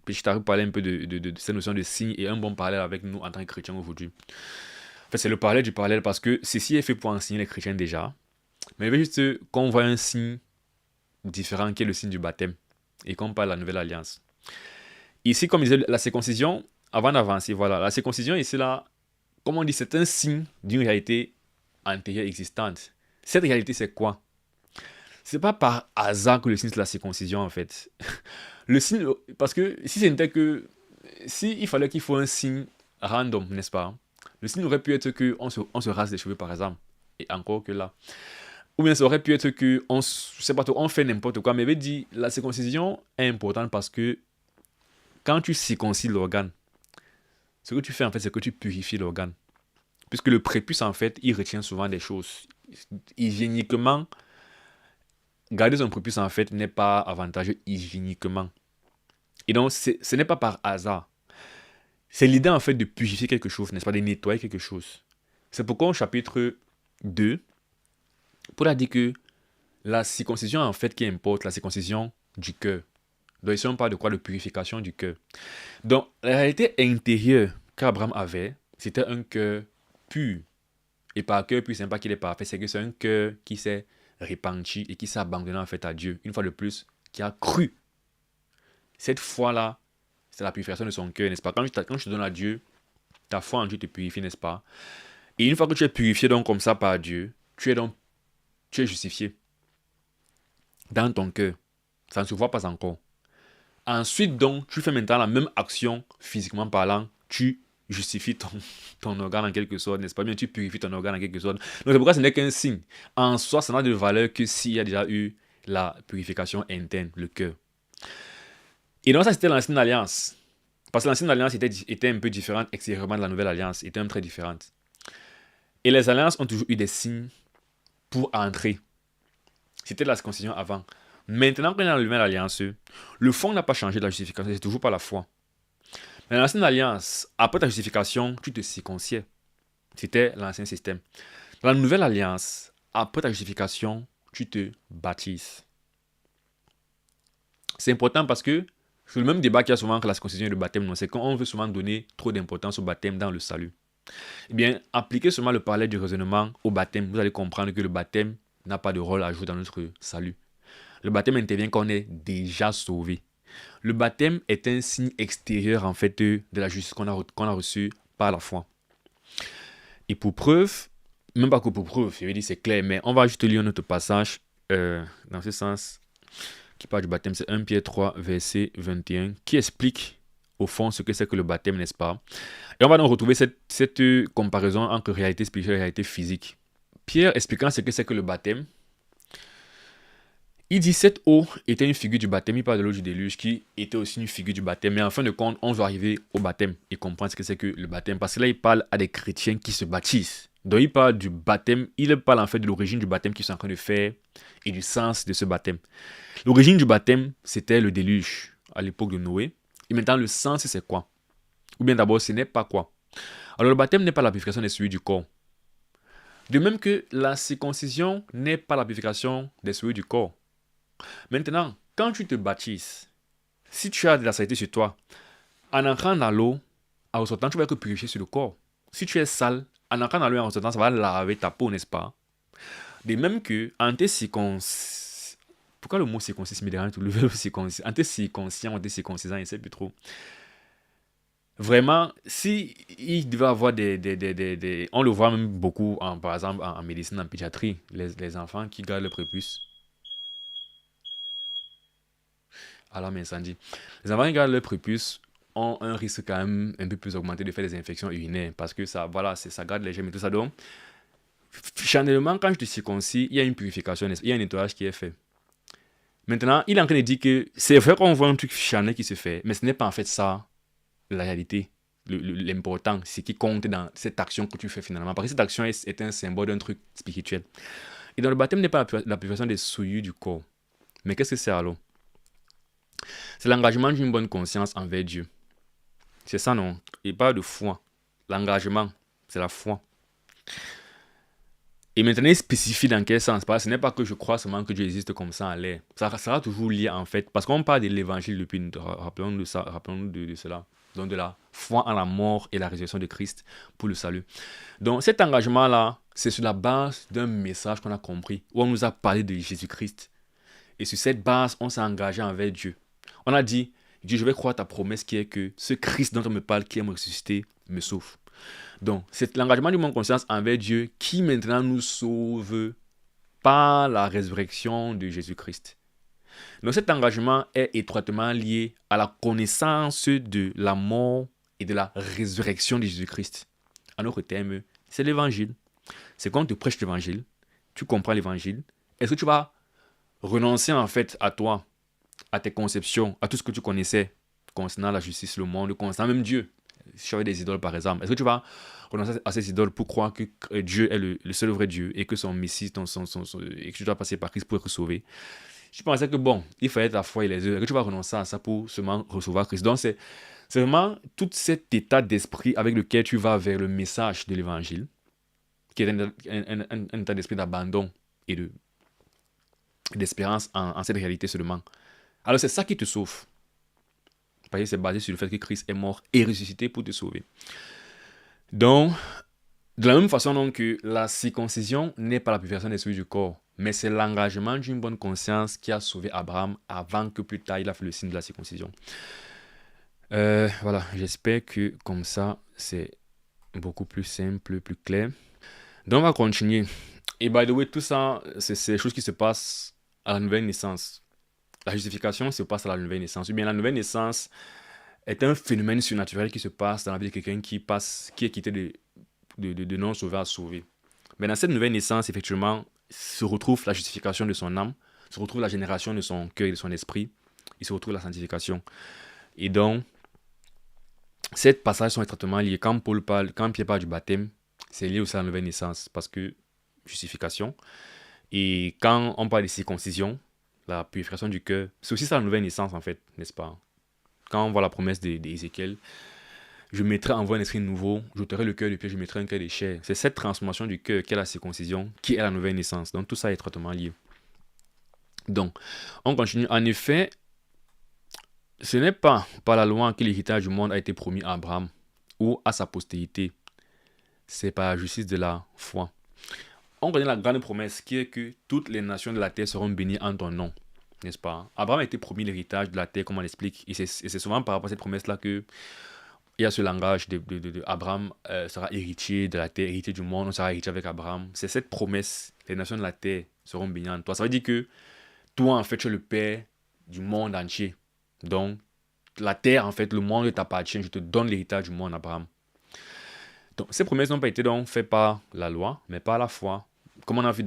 Speaker 1: je t'arrive parler un peu de cette notion de signe et un bon parallèle avec nous en tant que chrétiens aujourd'hui. En fait, c'est le parallèle du parallèle parce que ceci est fait pour enseigner les chrétiens déjà. Mais il veut juste qu'on voit un signe différent qui est le signe du baptême et qu'on parle de la nouvelle alliance. Ici, comme je disais, la circoncision, avant d'avancer, voilà, la circoncision ici là, comme on dit, c'est un signe d'une réalité antérieure existante. Cette réalité, c'est quoi? C'est pas par hasard que le signe c'est la circoncision en fait. Le signe, parce que si c'était que, si il fallait qu'il faut un signe random, n'est-ce pas? Le signe aurait pu être que on se rase les cheveux par exemple, et encore que là. Ou bien ça aurait pu être que je sais pas trop, on fait n'importe quoi. Mais il veut dire, la circoncision est importante parce que quand tu circoncis l'organe, ce que tu fais en fait, c'est que tu purifies l'organe. Puisque le prépuce en fait, il retient souvent des choses. Hygiéniquement, garder son prépuce en fait n'est pas avantageux hygiéniquement. Et donc, ce n'est pas par hasard. C'est l'idée en fait de purifier quelque chose, n'est-ce pas, de nettoyer quelque chose. C'est pourquoi au chapitre 2, Paul a dit que la circoncision en fait qui importe, la circoncision du cœur. Donc ici on parle de quoi? De purification du cœur. Donc la réalité intérieure qu'Abraham avait, c'était un cœur pur. Et par cœur pur, c'est pas qu'il est parfait, c'est que c'est un cœur qui s'est repenti et qui s'est abandonné en fait à Dieu. Une fois de plus, qui a cru. Cette foi-là, c'est la purification de son cœur, n'est-ce pas? Quand tu te donnes à Dieu, ta foi en Dieu te purifie, n'est-ce pas? Et une fois que tu es purifié donc comme ça par Dieu, tu es justifié dans ton cœur. Ça ne se voit pas encore. Ensuite, donc, tu fais maintenant la même action, physiquement parlant, tu justifies ton organe en quelque sorte, n'est-ce pas bien? Tu purifies ton organe en quelque sorte. Donc, c'est pourquoi ce n'est qu'un signe. En soi, ça n'a de valeur que s'il y a déjà eu la purification interne, le cœur. Et donc, ça, c'était l'ancienne alliance. Parce que l'ancienne alliance était un peu différente extérieurement de la nouvelle alliance, était même très différente. Et les alliances ont toujours eu des signes pour entrer. C'était la circoncision avant. Maintenant qu'on est dans la nouvelle alliance, le fond n'a pas changé de la justification, c'est toujours pas la foi. Mais dans l'ancienne alliance, après ta justification, tu te circonciais. C'était l'ancien système. Dans la nouvelle alliance, après ta justification, tu te baptises. C'est important parce que c'est le même débat qu'il y a souvent entre la circoncision et le baptême. Non, c'est qu'on veut souvent donner trop d'importance au baptême dans le salut. Eh bien, appliquez seulement le parallèle du raisonnement au baptême. Vous allez comprendre que le baptême n'a pas de rôle à jouer dans notre salut. Le baptême intervient quand on est déjà sauvé. Le baptême est un signe extérieur en fait de la justice qu'on a reçue par la foi. Et pour preuve, même pas que pour preuve, je veux dire c'est clair, mais on va juste lire notre passage dans ce sens qui parle du baptême. C'est 1 Pierre 3, verset 21, qui explique au fond ce que c'est que le baptême, n'est-ce pas? Et on va donc retrouver cette comparaison entre réalité spirituelle et réalité physique. Pierre expliquant ce que c'est que le baptême, il dit cette eau était une figure du baptême. Il parle de l'eau du déluge qui était aussi une figure du baptême. Mais en fin de compte, on doit arriver au baptême et comprendre ce que c'est que le baptême. Parce que là, il parle à des chrétiens qui se baptisent. Donc, il parle du baptême. Il parle en fait de l'origine du baptême qu'ils sont en train de faire et du sens de ce baptême. L'origine du baptême, c'était le déluge à l'époque de Noé. Et maintenant, le sens, c'est quoi? Ou bien d'abord, ce n'est pas quoi? Alors, le baptême n'est pas la purification des souillures du corps. De même que la circoncision n'est pas la purification des souillures du corps. Maintenant, quand tu te baptises, si tu as de la saleté sur toi, en entrant dans l'eau, en ressortant, tu vas être purifié sur le corps. Si tu es sale, en entrant dans l'eau et en ressortant, ça va laver ta peau, n'est-ce pas? De même que, en te circoncisant, pourquoi le mot circoncis me dérange tout le verbe circoncis? En te circoncisant ou en te circoncisant, je ne sais plus trop. Vraiment, si il devait avoir on le voit même beaucoup, par exemple, en médecine, en pédiatrie, les enfants qui gardent le prépuce, alarme incendie, les enfants qui gardent le prépuce ont un risque quand même un peu plus augmenté de faire des infections urinaires parce que ça, voilà, ça garde les germes et tout ça. Donc, finalement, quand je te circoncis, il y a une purification, il y a un nettoyage qui est fait. Maintenant, il est en train de dire que c'est vrai qu'on voit un truc charnel qui se fait, mais ce n'est pas en fait ça la réalité. L'important, c'est qui compte dans cette action que tu fais finalement. Parce que cette action est un symbole d'un truc spirituel. Et dans le baptême n'est pas la purification des souillures du corps. Mais qu'est-ce que c'est alors? C'est l'engagement d'une bonne conscience envers Dieu. C'est ça, non? Il parle de foi. L'engagement, c'est la foi. Et maintenant, il spécifie dans quel sens. Parce que ce n'est pas que je crois seulement que Dieu existe comme ça en l'air. Ça sera toujours lié en fait. Parce qu'on parle de l'évangile depuis. Rappelons-nous de ça, rappelons-nous de cela. Donc de la foi en la mort et la résurrection de Christ pour le salut. Donc cet engagement-là, c'est sur la base d'un message qu'on a compris, où on nous a parlé de Jésus-Christ. Et sur cette base, on s'est engagé envers Dieu. On a dit, Dieu, je vais croire ta promesse qui est que ce Christ dont on me parle, qui est ressuscité, me sauve. Donc, c'est l'engagement du monde conscience envers Dieu qui maintenant nous sauve par la résurrection de Jésus-Christ. Donc, cet engagement est étroitement lié à la connaissance de la mort et de la résurrection de Jésus-Christ. En d'autres termes, c'est l'évangile. C'est quand tu prêches l'évangile, tu comprends l'évangile. Est-ce que tu vas renoncer en fait à toi, à tes conceptions, à tout ce que tu connaissais concernant la justice, le monde, concernant même Dieu? Si tu avais des idoles par exemple, est-ce que tu vas renoncer à ces idoles pour croire que Dieu est le seul vrai Dieu et que son Messie, et que tu dois passer par Christ pour être sauvé? Je pensais que bon, il fallait ta foi et les œuvres, que tu vas renoncer à ça pour seulement recevoir Christ. Donc c'est vraiment tout cet état d'esprit avec lequel tu vas vers le message de l'évangile, qui est un état d'esprit d'abandon et d'espérance en cette réalité seulement. Alors c'est ça qui te sauve. Parce que c'est basé sur le fait que Christ est mort et ressuscité pour te sauver. Donc, de la même façon donc que la circoncision n'est pas la purification des souillures du corps, mais c'est l'engagement d'une bonne conscience qui a sauvé Abraham avant que plus tard il a fait le signe de la circoncision. Voilà, j'espère que comme ça, c'est beaucoup plus simple, plus clair. Donc, on va continuer. Et by the way, tout ça, c'est des choses qui se passent à la nouvelle naissance. La justification se passe à la nouvelle naissance. Ou bien la nouvelle naissance est un phénomène surnaturel qui se passe dans la vie de quelqu'un qui est quitté de non sauvé à sauvé. Mais dans cette nouvelle naissance, effectivement, se retrouve la justification de son âme, se retrouve la génération de son cœur et de son esprit, il se retrouve la sanctification. Et donc, ces passages sont étroitement liés. Quand Pierre parle du baptême, c'est lié aussi à la nouvelle naissance, parce que justification. Et quand on parle de circoncision, la purification du cœur, c'est aussi ça la nouvelle naissance en fait, n'est-ce pas? Quand on voit la promesse d'Ézéchiel, je mettrai en vous un esprit nouveau, j'ôterai le cœur de pierre, je mettrai un cœur de chair. C'est cette transformation du cœur qui est la circoncision, qui est la nouvelle naissance. Donc tout ça est étroitement lié. Donc, on continue. En effet, ce n'est pas par la loi que l'héritage du monde a été promis à Abraham ou à sa postérité. C'est par la justice de la foi. On connaît la grande promesse qui est que toutes les nations de la terre seront bénies en ton nom. N'est-ce pas? Abraham a été promis l'héritage de la terre, comme on l'explique. Et c'est souvent par rapport à cette promesse-là que il y a ce langage de Abraham sera héritier de la terre, héritier du monde, on sera héritier avec Abraham. C'est cette promesse, les nations de la terre seront bénies en toi. Ça veut dire que toi, en fait, tu es le père du monde entier. Donc, la terre, en fait, le monde t'appartient. Je te donne l'héritage du monde, Abraham. Donc, ces promesses n'ont pas été donc faites par la loi, mais par la foi. Comme on a vu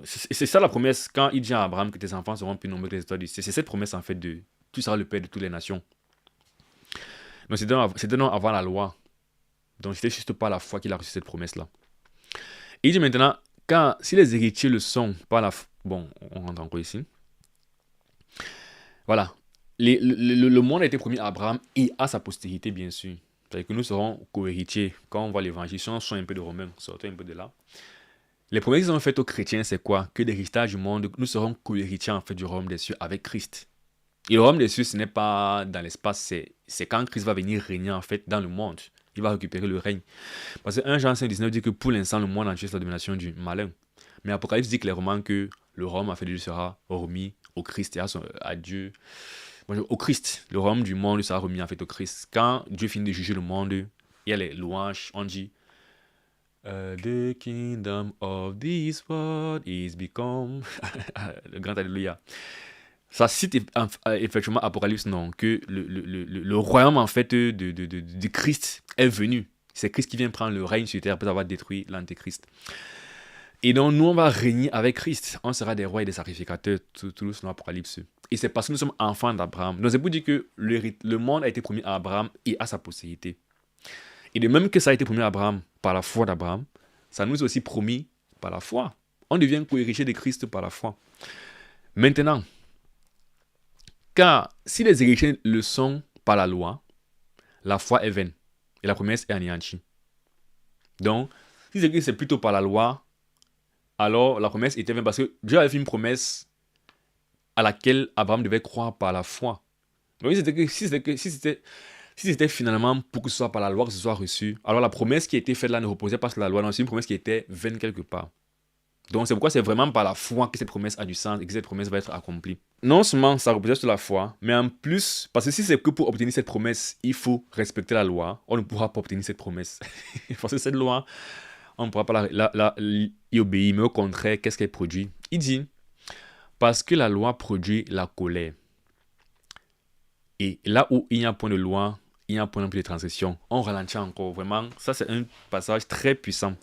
Speaker 1: c'est ça la promesse, quand il dit à Abraham que tes enfants seront plus nombreux que les étoiles du ciel. C'est cette promesse, en fait, de tu seras le père de toutes les nations. Donc, c'était donc avant la loi. Donc, c'était juste pas la foi qu'il a reçu cette promesse-là. Et il dit maintenant, si les héritiers le sont par la foi, bon, on rentre encore ici. Voilà. Le monde a été promis à Abraham et à sa postérité, bien sûr. C'est-à-dire que nous serons co-héritiers. Quand on voit l'évangile, si on sort un peu de Romains, sortez un peu de là. Les promesses qu'ils ont faites aux chrétiens, c'est quoi? Que l'héritage du monde, nous serons co-héritiers en fait du royaume des cieux avec Christ. Et le royaume des cieux, ce n'est pas dans l'espace, c'est quand Christ va venir régner en fait dans le monde. Il va récupérer le règne. Parce que 1 Jean 5,19 dit que pour l'instant, le monde entier est la domination du malin. Mais Apocalypse dit clairement que le royaume en fait de Dieu sera remis au Christ et à Dieu Bon, au Christ. Le royaume du monde sera remis en fait au Christ. Quand Dieu finit de juger le monde, il y a les louanges, on dit The kingdom of this world is become. Le grand Alléluia. Ça cite effectivement Apocalypse, non, que le royaume en fait de Christ est venu. C'est Christ qui vient prendre le règne sur terre après avoir détruit l'Antéchrist. Et donc nous on va régner avec Christ. On sera des rois et des sacrificateurs, tout selon l'Apocalypse. Et c'est parce que nous sommes enfants d'Abraham. Donc c'est pour dire que le monde a été promis à Abraham et à sa postérité. Et de même que ça a été promis à Abraham par la foi d'Abraham, ça nous est aussi promis par la foi. On devient co-héritier de Christ par la foi. Maintenant, car si les héritiers le sont par la loi, la foi est vaine et la promesse est anéantie. Donc, si c'est plutôt par la loi, alors la promesse était vaine parce que Dieu avait fait une promesse à laquelle Abraham devait croire par la foi. Donc, si c'était finalement pour que ce soit par la loi que ce soit reçu, alors la promesse qui a été faite là ne reposait pas sur la loi, non, c'est une promesse qui était vaine quelque part. Donc c'est pourquoi c'est vraiment par la foi que cette promesse a du sens et que cette promesse va être accomplie. Non seulement ça reposait sur la foi, mais en plus, parce que si c'est que pour obtenir cette promesse, il faut respecter la loi, on ne pourra pas obtenir cette promesse. Parce que cette loi, on ne pourra pas y obéir, mais au contraire, qu'est-ce qu'elle produit? Il dit, parce que la loi produit la colère. Et là où il y a un point de loi, il y a un point non plus de transgression. On ralentit encore, vraiment. Ça, c'est un passage très puissant.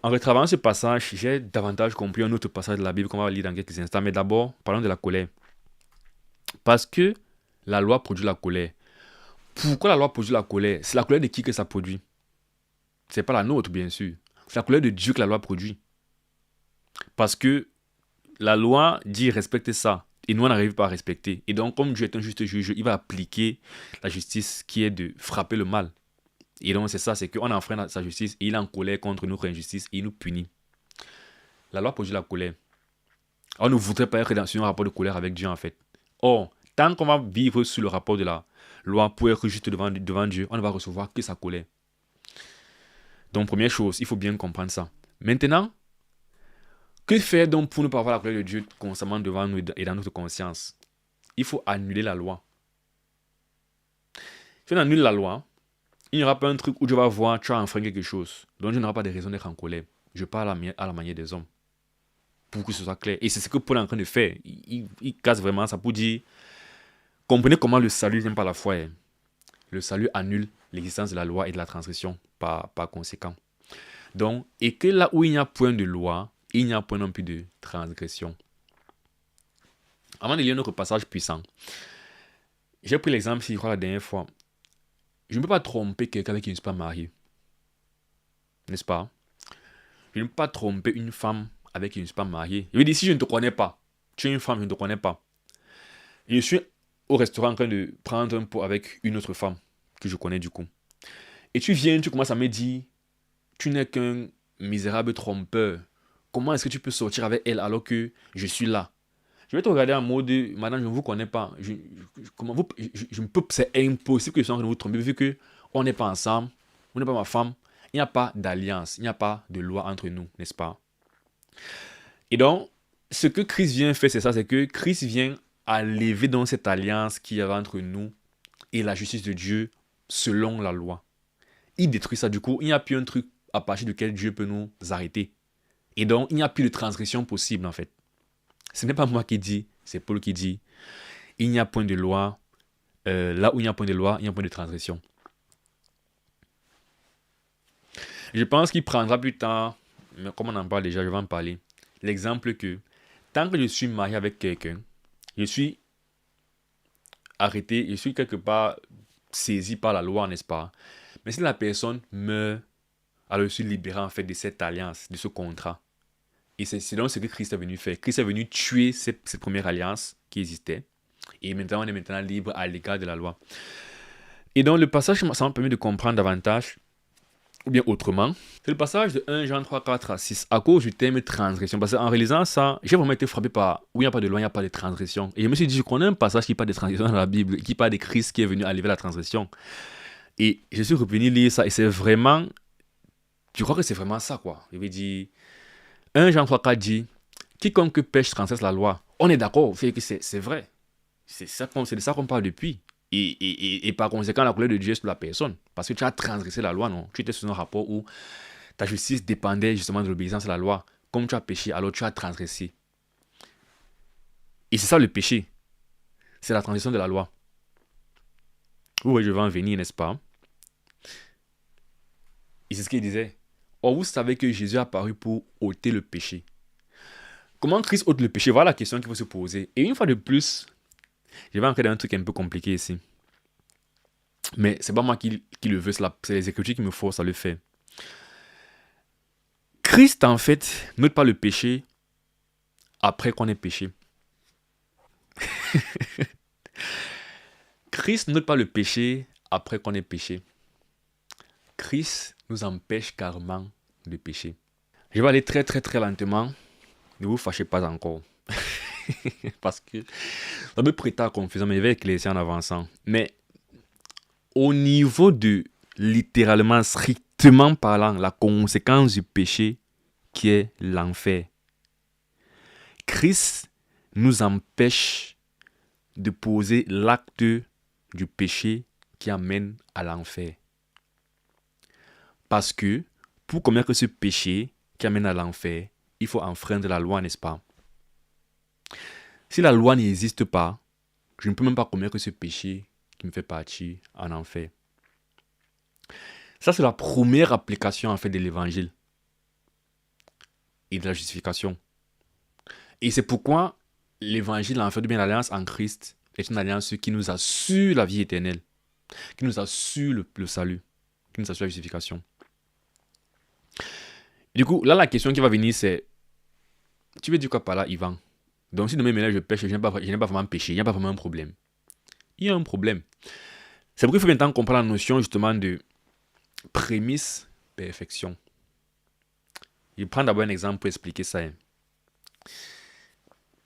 Speaker 1: En retravaillant ce passage, j'ai davantage compris un autre passage de la Bible qu'on va lire dans quelques instants. Mais d'abord, parlons de la colère. Parce que la loi produit la colère. Pourquoi la loi produit la colère? C'est la colère de qui que ça produit? C'est pas la nôtre, bien sûr. C'est la colère de Dieu que la loi produit. Parce que la loi dit respectez ça. Et nous, on n'arrive pas à respecter. Et donc, comme Dieu est un juste juge, il va appliquer la justice qui est de frapper le mal. Et donc, c'est ça, c'est qu'on enfreint sa justice et il est en colère contre notre injustice et il nous punit. La loi produit la colère. On ne voudrait pas être sur un rapport de colère avec Dieu, en fait. Or, tant qu'on va vivre sous le rapport de la loi pour être juste devant Dieu, on ne va recevoir que sa colère. Donc, première chose, il faut bien comprendre ça. Maintenant, que faire donc pour ne pas avoir la colère de Dieu constamment devant nous et dans notre conscience? Il faut annuler la loi. Si on annule la loi, il n'y aura pas un truc où Dieu va voir, tu as enfreint quelque chose. Donc, je n'aurai pas de raison d'être en colère. Je parle à la manière des hommes. Pour que ce soit clair. Et c'est ce que Paul est en train de faire. Il casse vraiment ça pour dire, comprenez comment le salut vient par la foi. Le salut annule l'existence de la loi et de la transgression par conséquent. Donc, et que là où il n'y a point de loi, il n'y a point non plus de transgression. Avant de lire notre passage puissant, j'ai pris l'exemple, si je crois la dernière fois, je ne peux pas tromper quelqu'un avec qui je ne suis pas marié. N'est-ce pas? Je ne peux pas tromper une femme avec qui je ne suis pas marié. Je veux dire, si je ne te connais pas, tu es une femme, je ne te connais pas. Et je suis au restaurant en train de prendre un pot avec une autre femme que je connais du coup. Et tu viens, tu commences à me dire, tu n'es qu'un misérable trompeur. Comment est-ce que tu peux sortir avec elle alors que je suis là? Je vais te regarder en mode, madame, je ne vous connais pas. C'est impossible que je sois en train de vous tromper vu qu'on n'est pas ensemble, vous n'êtes pas ma femme. Il n'y a pas d'alliance, il n'y a pas de loi entre nous, n'est-ce pas? Et donc, ce que Christ vient faire, c'est ça, c'est que Christ vient enlever dans cette alliance qu'il y avait entre nous et la justice de Dieu selon la loi. Il détruit ça, du coup, il n'y a plus un truc à partir duquel Dieu peut nous arrêter. Et donc, il n'y a plus de transgression possible, en fait. Ce n'est pas moi qui dis, c'est Paul qui dit, il n'y a point de loi, là où il n'y a point de loi, il y a point de transgression. Je pense qu'il prendra plus tard, mais comme on en parle déjà, je vais en parler, l'exemple que, tant que je suis marié avec quelqu'un, je suis arrêté, je suis quelque part saisi par la loi, n'est-ce pas? Mais si la personne meurt, alors je suis libéré en fait de cette alliance, de ce contrat. Et c'est donc ce que Christ est venu faire. Christ est venu tuer cette première alliance qui existait. Et maintenant, on est maintenant libre à l'égard de la loi. Et donc, le passage, ça m'a permis de comprendre davantage, ou bien autrement. C'est le passage de 1 Jean 3, 4 à 6, à cause du thème transgression. Parce qu'en réalisant ça, j'ai vraiment été frappé par où il n'y a pas de loi, il n'y a pas de transgression. Et je me suis dit, je connais un passage qui parle de transgression dans la Bible, qui parle de Christ qui est venu enlever la transgression. Et je suis revenu lire ça, et c'est vraiment, je crois que c'est vraiment ça, quoi. Je vais dire, 1 Jean 3, 4 dit, quiconque pêche transgresse la loi. On est d'accord, fait que c'est vrai. C'est de ça qu'on parle depuis. Et par conséquent, la colère de Dieu est sur la personne. Parce que tu as transgressé la loi, non? Tu étais sur un rapport où ta justice dépendait justement de l'obéissance à la loi. Comme tu as péché, alors tu as transgressé. Et c'est ça le péché. C'est la transgression de la loi. Oui, je vais en venir, n'est-ce pas? Et c'est ce qu'il disait. Or, vous savez que Jésus est apparu pour ôter le péché. Comment Christ ôte le péché? Voilà la question qu'il faut se poser. Et une fois de plus, je vais entrer dans un truc un peu compliqué ici. Mais c'est pas moi qui le veux, c'est les Écritures qui me forcent à le faire. Christ, en fait, n'ôte pas le péché après qu'on ait péché. Christ n'ôte pas le péché après qu'on ait péché. Christ nous empêche carrément de pécher. Je vais aller très très très lentement. Ne vous fâchez pas encore. Parce que ça me prête à confusion, mais je vais éclaircir en avançant. Mais au niveau de, littéralement, strictement parlant, la conséquence du péché qui est l'enfer, Christ nous empêche de poser l'acte du péché qui amène à l'enfer. Parce que pour commettre ce péché qui amène à l'enfer, il faut enfreindre la loi, n'est-ce pas? Si la loi n'existe pas, je ne peux même pas commettre ce péché qui me fait partir en enfer. Ça, c'est la première application en fait de l'évangile et de la justification. Et c'est pourquoi l'évangile, en fait, de bien l'alliance en Christ est une alliance qui nous assure la vie éternelle, qui nous assure le salut, qui nous assure la justification. Du coup, là, la question qui va venir, c'est: tu veux dire quoi par là, Yvan? Donc, si demain maintenant je pêche, je n'ai pas vraiment péché, il n'y a pas vraiment un problème. Il y a un problème. C'est pourquoi il faut maintenant comprendre la notion justement de prémisse, perfection. Je prends d'abord un exemple pour expliquer ça.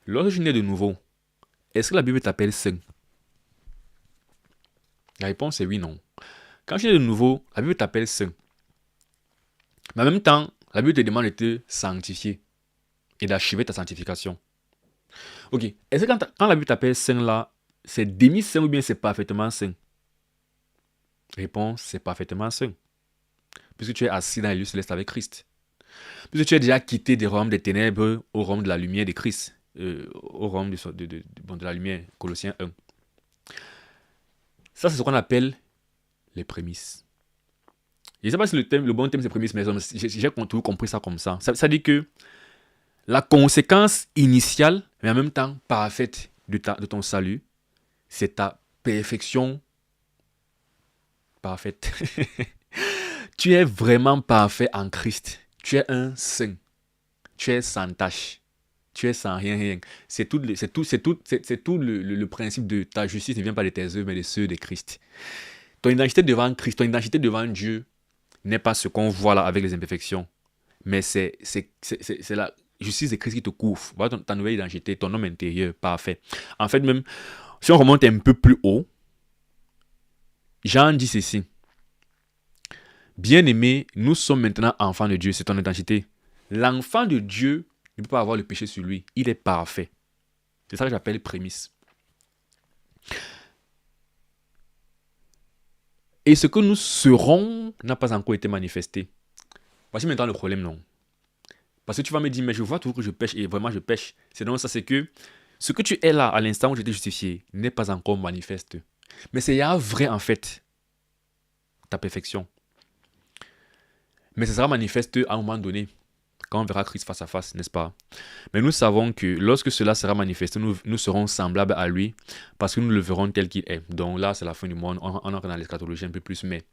Speaker 1: Lorsque je suis né de nouveau, est-ce que la Bible t'appelle saint? La réponse est oui, non. Quand je suis né de nouveau, la Bible t'appelle saint. Mais en même temps, la Bible te demande de te sanctifier et d'achever ta sanctification. Ok, est-ce que quand la Bible t'appelle saint là, c'est demi-saint ou bien c'est parfaitement saint? Réponse, c'est parfaitement saint. Puisque tu es assis dans les lieux célestes avec Christ. Puisque tu as déjà quitté des royaumes des ténèbres au royaume de la lumière de Christ. Au royaume de la lumière, Colossiens 1. Ça, c'est ce qu'on appelle les prémices. Je ne sais pas si le bon thème c'est prémices, mais j'ai toujours compris ça comme ça. Ça dit que la conséquence initiale, mais en même temps parfaite de ton salut, c'est ta perfection parfaite. Tu es vraiment parfait en Christ. Tu es un saint. Tu es sans tache. Tu es sans rien. C'est tout le principe de ta justice ne vient pas de tes œuvres, mais de ceux de Christ. Ton identité devant Christ, ton identité devant Dieu n'est pas ce qu'on voit là avec les imperfections, mais c'est la justice de Christ qui te couvre. Voilà ta nouvelle identité, ton homme intérieur, parfait. En fait, même si on remonte un peu plus haut, Jean dit ceci: bien-aimés, nous sommes maintenant enfants de Dieu, c'est ton identité. L'enfant de Dieu ne peut pas avoir le péché sur lui, il est parfait. C'est ça que j'appelle prémisse. Et ce que nous serons n'a pas encore été manifesté. Voici maintenant le problème, non? Parce que tu vas me dire, mais je vois toujours que je pêche et vraiment je pêche. C'est donc ça, c'est que ce que tu es là à l'instant où j'étais justifié n'est pas encore manifeste. Mais c'est vrai en fait, ta perfection. Mais ça sera manifeste à un moment donné, quand on verra Christ face à face, n'est-ce pas? Mais nous savons que lorsque cela sera manifesté, nous serons semblables à lui parce que nous le verrons tel qu'il est. Donc là, c'est la fin du monde. On entre dans l'eschatologie un peu plus, mais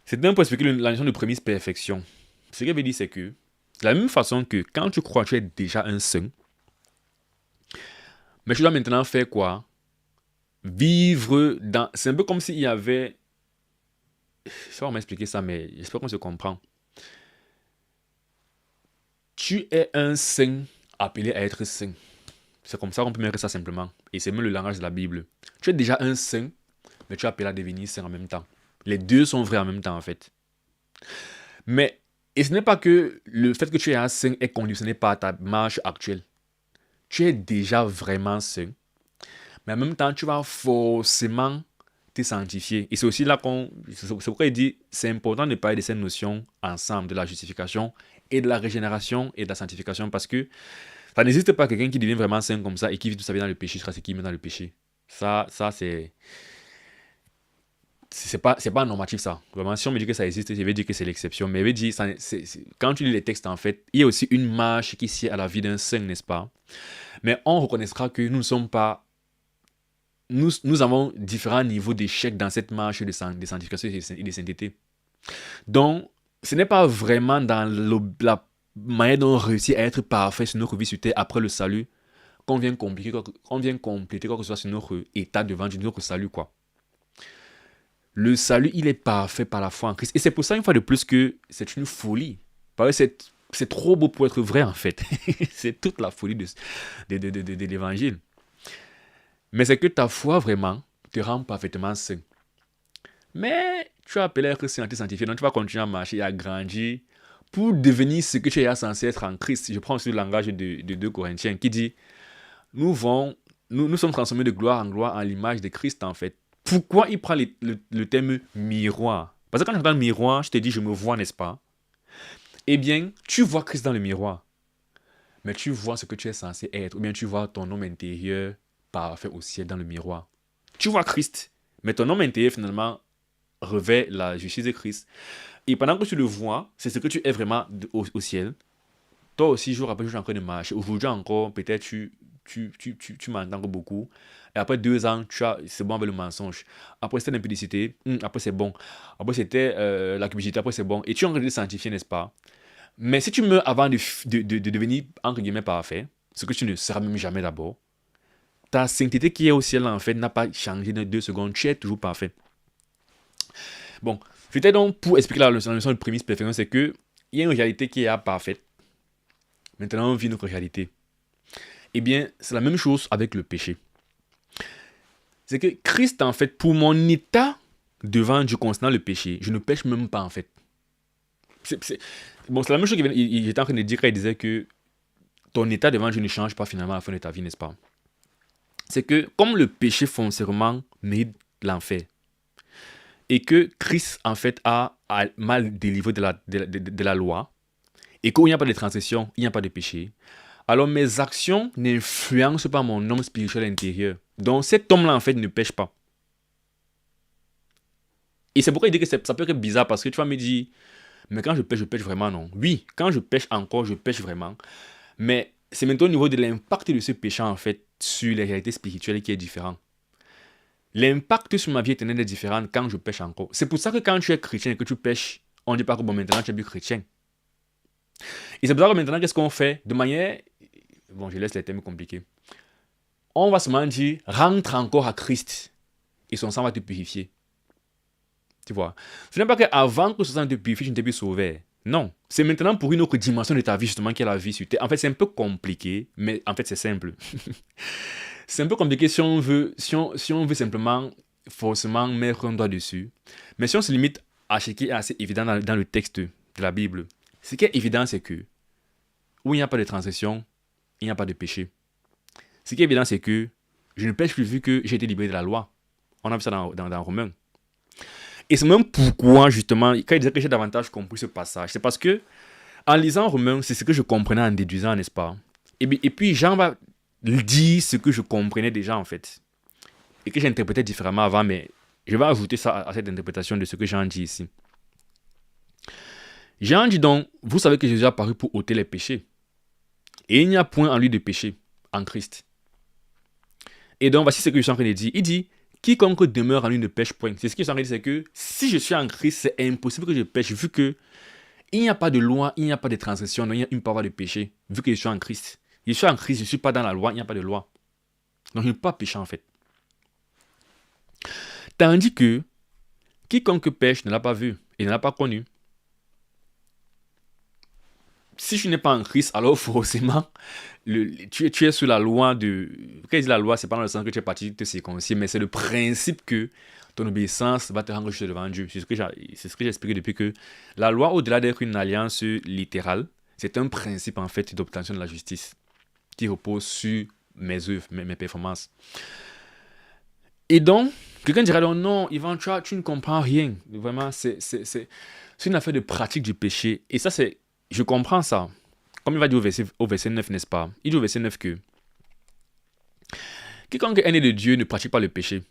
Speaker 1: c'est un peu expliquer la notion de prémisse perfection. Ce qu'il veut dire, c'est que de la même façon que quand tu crois que tu es déjà un saint, mais tu dois maintenant faire quoi? Vivre dans... C'est un peu comme s'il y avait... Je sais pas comment expliquer ça, mais j'espère qu'on se comprend. Tu es un saint appelé à être saint. C'est comme ça qu'on peut mettre ça simplement. Et c'est même le langage de la Bible. Tu es déjà un saint, mais tu es appelé à devenir saint en même temps. Les deux sont vrais en même temps, en fait. Mais, et ce n'est pas que le fait que tu es un saint est conditionné par ta marche actuelle. Tu es déjà vraiment saint. mais en même temps, tu vas forcément te sanctifier. Et c'est aussi là c'est pourquoi il dit, c'est important de parler de ces notions ensemble, de la justification et de la régénération et de la sanctification, parce que ça n'existe pas quelqu'un qui devient vraiment saint comme ça et qui vit toute sa vie dans le péché jusqu'à ce qu'il meurt dans le péché. Ça c'est pas normatif ça. Vraiment, si on me dit que ça existe, je vais dire que c'est l'exception. Mais je vais dire, quand tu lis les textes, en fait, il y a aussi une marche qui sied à la vie d'un saint, n'est-ce pas? Mais on reconnaîtra que nous ne sommes pas. Nous avons différents niveaux d'échec dans cette marche de sanctification et de sainteté. Donc, ce n'est pas vraiment dans la manière dont on réussit à être parfait sur notre vie sur terre après le salut qu'on vient compléter quoi que ce soit sur notre état devant Dieu, notre salut, quoi. Le salut, il est parfait par la foi en Christ. Et c'est pour ça, une fois de plus, que c'est une folie. Parce que c'est trop beau pour être vrai, en fait. C'est toute la folie de l'évangile. Mais c'est que ta foi, vraiment, te rend parfaitement saint. Mais tu as appelé à être saint, à te sanctifier. Donc tu vas continuer à marcher et à grandir pour devenir ce que tu es censé être en Christ. Je prends aussi le langage de 2 Corinthiens qui dit, nous sommes transformés de gloire en gloire en l'image de Christ, en fait. Pourquoi il prend le terme miroir? Parce que quand j'entends miroir, je te dis, je me vois, n'est-ce pas? Eh bien, tu vois Christ dans le miroir. Mais tu vois ce que tu es censé être. Ou bien tu vois ton homme intérieur parfait au ciel dans le miroir. Tu vois Christ. Mais ton homme intérieur, finalement, revêt la justice de Christ. Et pendant que tu le vois, c'est ce que tu es vraiment au ciel. Toi aussi, jour après jour, tu es en train de marcher. Aujourd'hui encore, peut-être tu m'entends beaucoup. Et après 2 ans, c'est bon avec le mensonge. Après, c'était l'impudicité. Après, c'est bon. Après, c'était la cupidité. Après, c'est bon. Et tu es en train de te sanctifier, n'est-ce pas? Mais si tu meurs avant de devenir, entre guillemets, parfait, ce que tu ne seras même jamais d'abord, ta sainteté qui est au ciel, en fait, n'a pas changé de 2 secondes. Tu es toujours parfait. Bon, c'était donc pour expliquer la leçon de prémisse perfection, c'est que il y a une réalité qui est parfaite. Maintenant, on vit notre réalité. Eh bien, c'est la même chose avec le péché. C'est que Christ, en fait, pour mon état devant Dieu concernant le péché, je ne pêche même pas, en fait. Bon, c'est la même chose qu'il était en train de dire quand il disait que ton état devant Dieu ne change pas finalement à la fin de ta vie, n'est-ce pas? C'est que comme le péché foncièrement mérite l'enfer, et que Christ, en fait, a mal délivré de la loi, et qu'il n'y a pas de transgression, il n'y a pas de péché, alors mes actions n'influencent pas mon homme spirituel intérieur. Donc cet homme-là, en fait, ne pêche pas. Et c'est pourquoi il dit que ça peut être bizarre, parce que tu vas me dire, mais quand je pêche vraiment, non. Oui, quand je pêche encore, je pêche vraiment. Mais c'est maintenant au niveau de l'impact de ce péché, en fait, sur les réalités spirituelles qui est différent. L'impact sur ma vie éternelle est différent quand je pêche encore. C'est pour ça que quand tu es chrétien et que tu pêches, on ne dit pas que bon, maintenant tu es plus chrétien. Et c'est pour ça que maintenant, qu'est-ce qu'on fait? De manière... Bon, je laisse les termes compliqués. On va seulement dire, rentre encore à Christ. Et son sang va te purifier. Tu vois? Ce n'est pas qu'avant que son sang te purifie, tu ne t'es plus sauvé. Non. C'est maintenant pour une autre dimension de ta vie, justement, qui est la vie sur terre. En fait, c'est un peu compliqué, mais en fait, c'est simple. C'est un peu compliqué si on veut simplement forcément mettre un doigt dessus. Mais si on se limite à ce qui est assez évident dans le texte de la Bible, ce qui est évident, c'est que où il n'y a pas de transgression, il n'y a pas de péché. Ce qui est évident, c'est que je ne pêche plus vu que j'ai été libéré de la loi. On a vu ça dans Romains. Et c'est même pourquoi, justement, quand il disait que j'ai davantage compris ce passage, c'est parce que, en lisant Romains, c'est ce que je comprenais en déduisant, n'est-ce pas? Et puis, Jean va dire ce que je comprenais déjà, en fait. Et que j'interprétais différemment avant, mais je vais ajouter ça à cette interprétation de ce que Jean dit ici. Jean dit donc, vous savez que Jésus est apparu pour ôter les péchés. Et il n'y a point en lui de péché, en Christ. Et donc, voici ce que je suis en train de dire. Il dit, quiconque demeure en lui ne pêche point. C'est ce que je suis en train de dire, c'est que si je suis en Christ, c'est impossible que je pêche, vu que il n'y a pas de loi, il n'y a pas de transgression, il n'y a une parole de péché, vu que je suis en Christ. Je suis en Christ, je ne suis pas dans la loi, il n'y a pas de loi. Donc je ne peux pas pécher, en fait. Tandis que quiconque pêche ne l'a pas vu et ne l'a pas connu. Si tu n'es pas en Christ, alors forcément, tu es sous la loi de... Quand il dit la loi, c'est pas dans le sens que tu es parti te circoncire, mais c'est le principe que ton obéissance va te rendre juste devant Dieu. C'est ce que j'ai expliqué depuis que la loi, au-delà d'être une alliance littérale, c'est un principe en fait d'obtention de la justice qui repose sur mes œuvres, mes performances. Et donc, quelqu'un dirait donc, non, Ivan, tu ne comprends rien. Vraiment, c'est une affaire de pratique du péché. Et ça, je comprends ça. Comme il va dire au verset 9, n'est-ce pas? Il dit au verset 9 que quiconque est né de Dieu ne pratique pas le péché,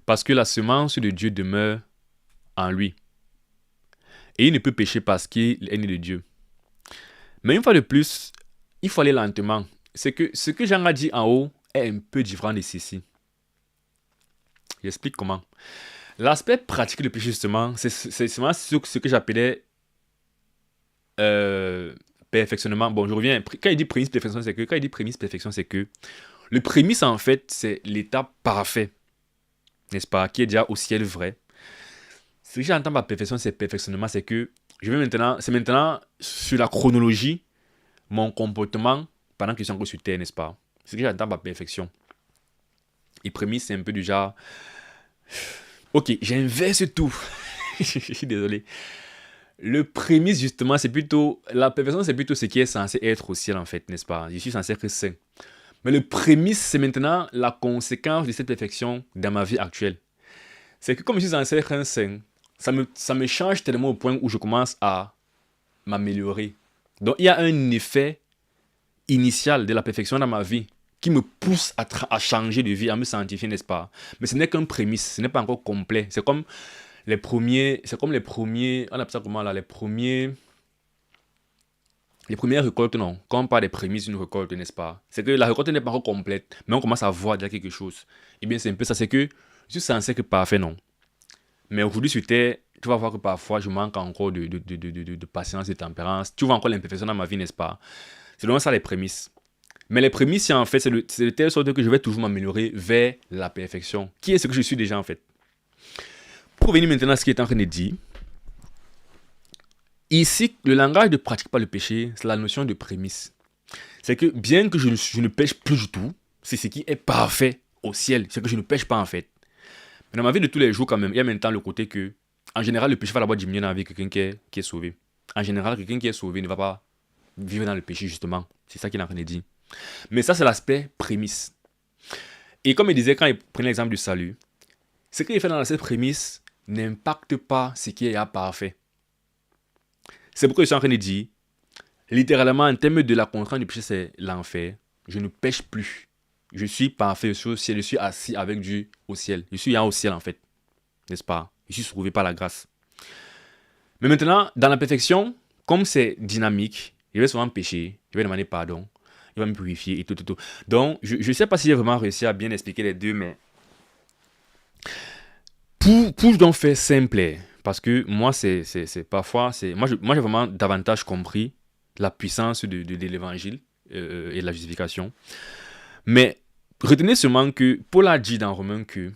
Speaker 1: parce que la semence de Dieu demeure en lui. Et il ne peut pécher parce qu'il est né de Dieu. Mais une fois de plus, il faut aller lentement. C'est que ce que Jean a dit en haut est un peu différent de ceci. J'explique comment. L'aspect pratique du péché, justement, c'est vraiment ce que j'appelais perfectionnement. Bon, je reviens. Quand il dit prémisse perfection, c'est que le prémisse, en fait, c'est l'état parfait, n'est-ce pas, qui est déjà au ciel vrai. Ce que j'entends par perfection, c'est perfectionnement, c'est que c'est maintenant sur la chronologie, mon comportement pendant que je suis encore sur terre, n'est-ce pas? Ce que j'entends par perfection. Et prémisse, c'est un peu du genre, ok, j'inverse tout. Je suis désolé. Le prémisse, justement, la perfection, c'est plutôt ce qui est censé être au ciel, en fait, n'est-ce pas? Je suis censé être saint. Mais le prémisse, c'est maintenant la conséquence de cette perfection dans ma vie actuelle. C'est que comme je suis censé être un saint, ça me change tellement au point où je commence à m'améliorer. Donc, il y a un effet initial de la perfection dans ma vie qui me pousse à changer de vie, à me sanctifier, n'est-ce pas? Mais ce n'est qu'un prémisse, ce n'est pas encore complet. C'est comme les premiers, on appelle ça comment là, les premières récoltes, non. Quand on parle des prémices d'une récolte, n'est-ce pas? C'est que la récolte n'est pas encore complète, mais on commence à voir déjà quelque chose. Eh bien, c'est un peu ça, c'est que je suis censé être parfait, non. Mais aujourd'hui, sur Terre, tu vas voir que parfois, je manque encore de patience, de tempérance. Tu vois encore l'imperfection dans ma vie, n'est-ce pas? C'est vraiment ça les prémices. Mais les prémices, en fait, c'est de telle sorte que je vais toujours m'améliorer vers la perfection, qui est ce que je suis déjà, en fait. Pour revenir maintenant à ce qu'il est en train de dire, ici, le langage ne pratique pas le péché, c'est la notion de prémisse. C'est que bien que je ne pêche plus du tout, c'est ce qui est parfait au ciel, c'est que je ne pêche pas en fait. Mais dans ma vie de tous les jours quand même, il y a maintenant le côté que, en général, le péché va d'abord diminuer dans la vie de quelqu'un qui est sauvé. En général, quelqu'un qui est sauvé ne va pas vivre dans le péché justement. C'est ça qu'il est en train de dire. Mais ça, c'est l'aspect prémisse. Et comme il disait quand il prenait l'exemple du salut, ce qu'il fait dans cette prémisse n'impacte pas ce qui est parfait. C'est pourquoi je suis en train de dire, littéralement, en termes de la contrainte du péché, c'est l'enfer. Je ne pêche plus. Je suis parfait au ciel. Je suis assis avec Dieu au ciel. Je suis au ciel, en fait. N'est-ce pas? Je suis sauvé par la grâce. Mais maintenant, dans la perfection, comme c'est dynamique, je vais souvent pécher. Je vais demander pardon. Il va me purifier et tout. Donc, je ne sais pas si j'ai vraiment réussi à bien expliquer les deux, mais pour donc faire simple, parce que moi, c'est parfois, moi, j'ai vraiment davantage compris la puissance de l'évangile et de la justification. Mais retenez seulement que Paul a dit dans Romains que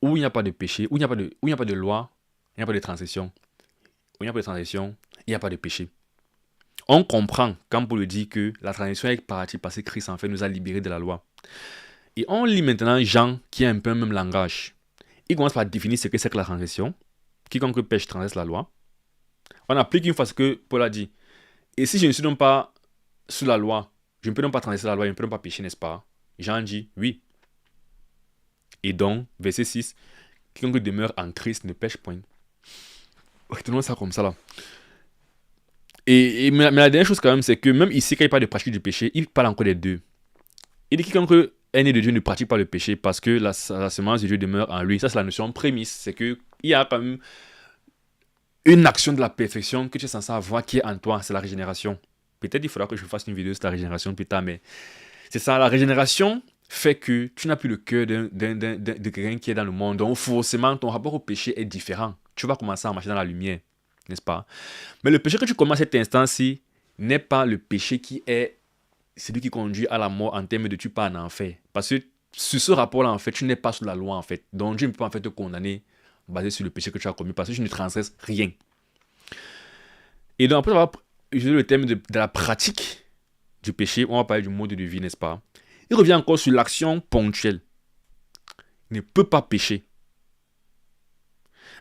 Speaker 1: où il n'y a pas de péché, où il n'y a pas de loi, il n'y a pas de transgression. Où il n'y a pas de transgression, il n'y a pas de péché. On comprend quand Paul dit que la transgression est partie parce que Christ en fait nous a libérés de la loi. Et on lit maintenant Jean qui a un peu le même langage. Il commence par définir ce que c'est que la transgression. Quiconque pêche transgresse la loi. On applique une fois ce que Paul a dit. Et si je ne suis donc pas sous la loi, je ne peux donc pas transgresser la loi, je ne peux donc pas pécher, n'est-ce pas? Jean dit oui. Et donc, verset 6, quiconque demeure en Christ ne pêche point. Retenons ça comme ça là. Mais la dernière chose quand même, c'est que même ici, quand il parle de pratique du péché, il parle encore des deux. Il dit quiconque est né de Dieu ne pratique pas le péché parce que la semence de Dieu demeure en lui. Ça, c'est la notion prémisse. C'est qu'il y a quand même une action de la perfection que tu es censé avoir qui est en toi, c'est la régénération. Peut-être il faudra que je fasse une vidéo sur la régénération plus tard, mais c'est ça, la régénération fait que tu n'as plus le cœur de quelqu'un qui est dans le monde. Donc forcément, ton rapport au péché est différent. Tu vas commencer à marcher dans la lumière, n'est-ce pas? Mais le péché que tu commences à cet instant-ci n'est pas le péché qui est celui qui conduit à la mort en termes de tu pars en enfer. Parce que sur ce rapport-là, en fait, tu n'es pas sous la loi, en fait. Donc Dieu ne peut pas en fait te condamner basé sur le péché que tu as commis parce que tu ne transgresses rien. Et donc après avoir utilisé le thème de la pratique du péché, on va parler du mode de vie, n'est-ce pas? Il revient encore sur l'action ponctuelle. Il ne peut pas pécher.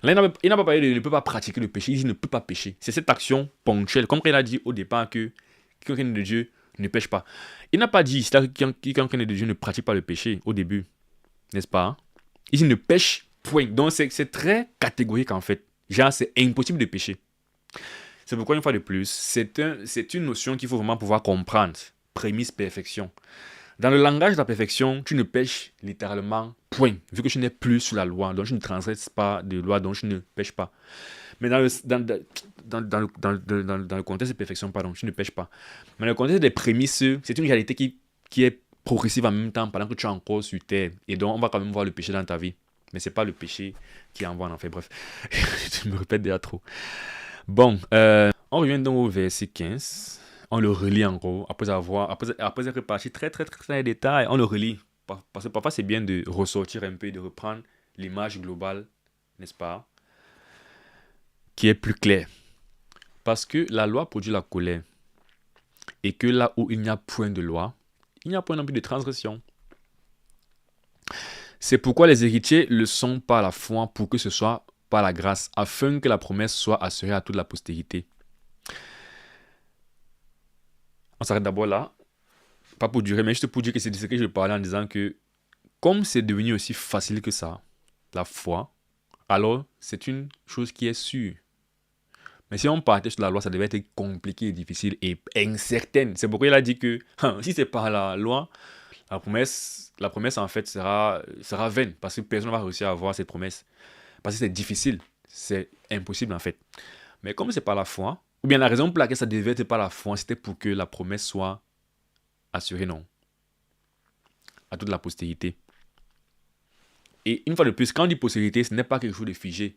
Speaker 1: Là, il n'a pas parlé de ne peut pas pratiquer le péché, il dit ne peut pas pécher. C'est cette action ponctuelle, comme il a dit au départ que quelqu'un de Dieu ne pêche pas. Il n'a pas dit quiconque de Dieu ne pratique pas le péché au début. n'est-ce pas? Ici, ne pêche point. Donc, c'est très catégorique en fait. Genre, c'est impossible de pécher. C'est pourquoi, une fois de plus, c'est une notion qu'il faut vraiment pouvoir comprendre. Prémisse, perfection. Dans le langage de la perfection, tu ne pêches littéralement point, vu que tu n'es plus sous la loi, donc tu ne transgresses pas de loi, donc tu ne pêches pas. Mais dans le contexte de perfection, pardon, tu ne pêches pas. Mais dans le contexte des prémices, c'est une réalité qui est progressive en même temps pendant que tu es encore sur terre. Et donc, on va quand même voir le péché dans ta vie. Mais ce n'est pas le péché qui envoie en enfer. Bref, je me répète déjà trop. Bon, on revient donc au verset 15. On le relit en gros, après être parti très dans les détails, on le relit. Parce que parfois c'est bien de ressortir un peu et de reprendre l'image globale, n'est-ce pas, qui est plus claire. Parce que la loi produit la colère. Et que là où il n'y a point de loi, il n'y a point non plus de transgression. C'est pourquoi les héritiers le sont par la foi pour que ce soit par la grâce, afin que la promesse soit assurée à toute la postérité. On s'arrête d'abord là. Pas pour durer, mais juste pour dire que c'est de ce que je parlais en disant que comme c'est devenu aussi facile que ça, la foi, alors c'est une chose qui est sûre. Mais si on partait sur la loi, ça devait être compliqué et difficile et incertaine. C'est pourquoi il a dit que si c'est par la loi, la promesse en fait sera vaine parce que personne ne va réussir à avoir cette promesse. Parce que c'est difficile, c'est impossible en fait. Mais comme c'est par la foi, ou bien la raison pour laquelle ça devait être par la foi, c'était pour que la promesse soit assurée, non, à toute la postérité. Et une fois de plus, quand on dit postérité, ce n'est pas quelque chose de figé.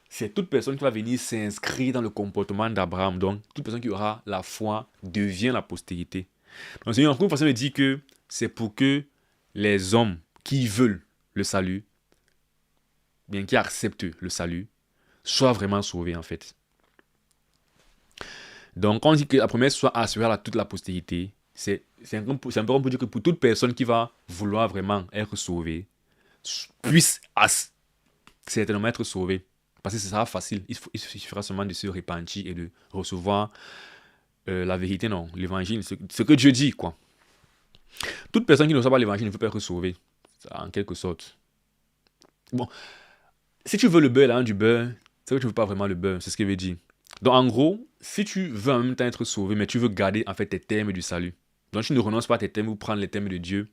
Speaker 1: C'est toute personne qui va venir s'inscrire dans le comportement d'Abraham. Donc, toute personne qui aura la foi devient la postérité. Donc, c'est une façon de dire que c'est pour que les hommes qui veulent le salut, bien qui acceptent le salut, soient vraiment sauvés en fait. Donc, quand on dit que la promesse soit assurée à toute la postérité, c'est un peu pour dire que pour toute personne qui va vouloir vraiment être sauvée, puisse certainement être sauvée. Parce que ce sera facile. Il suffira seulement de se repentir et de recevoir la vérité, non, l'évangile, ce que Dieu dit, quoi. Toute personne qui ne reçoit pas l'évangile ne peut pas être sauvée, en quelque sorte. Bon, si tu veux le beurre, là, du beurre, c'est que tu ne veux pas vraiment le beurre, c'est ce qu'il veut dire. Donc, en gros, si tu veux en même temps être sauvé, mais tu veux garder en fait tes termes du salut, donc tu ne renonces pas à tes termes ou prendre les termes de Dieu,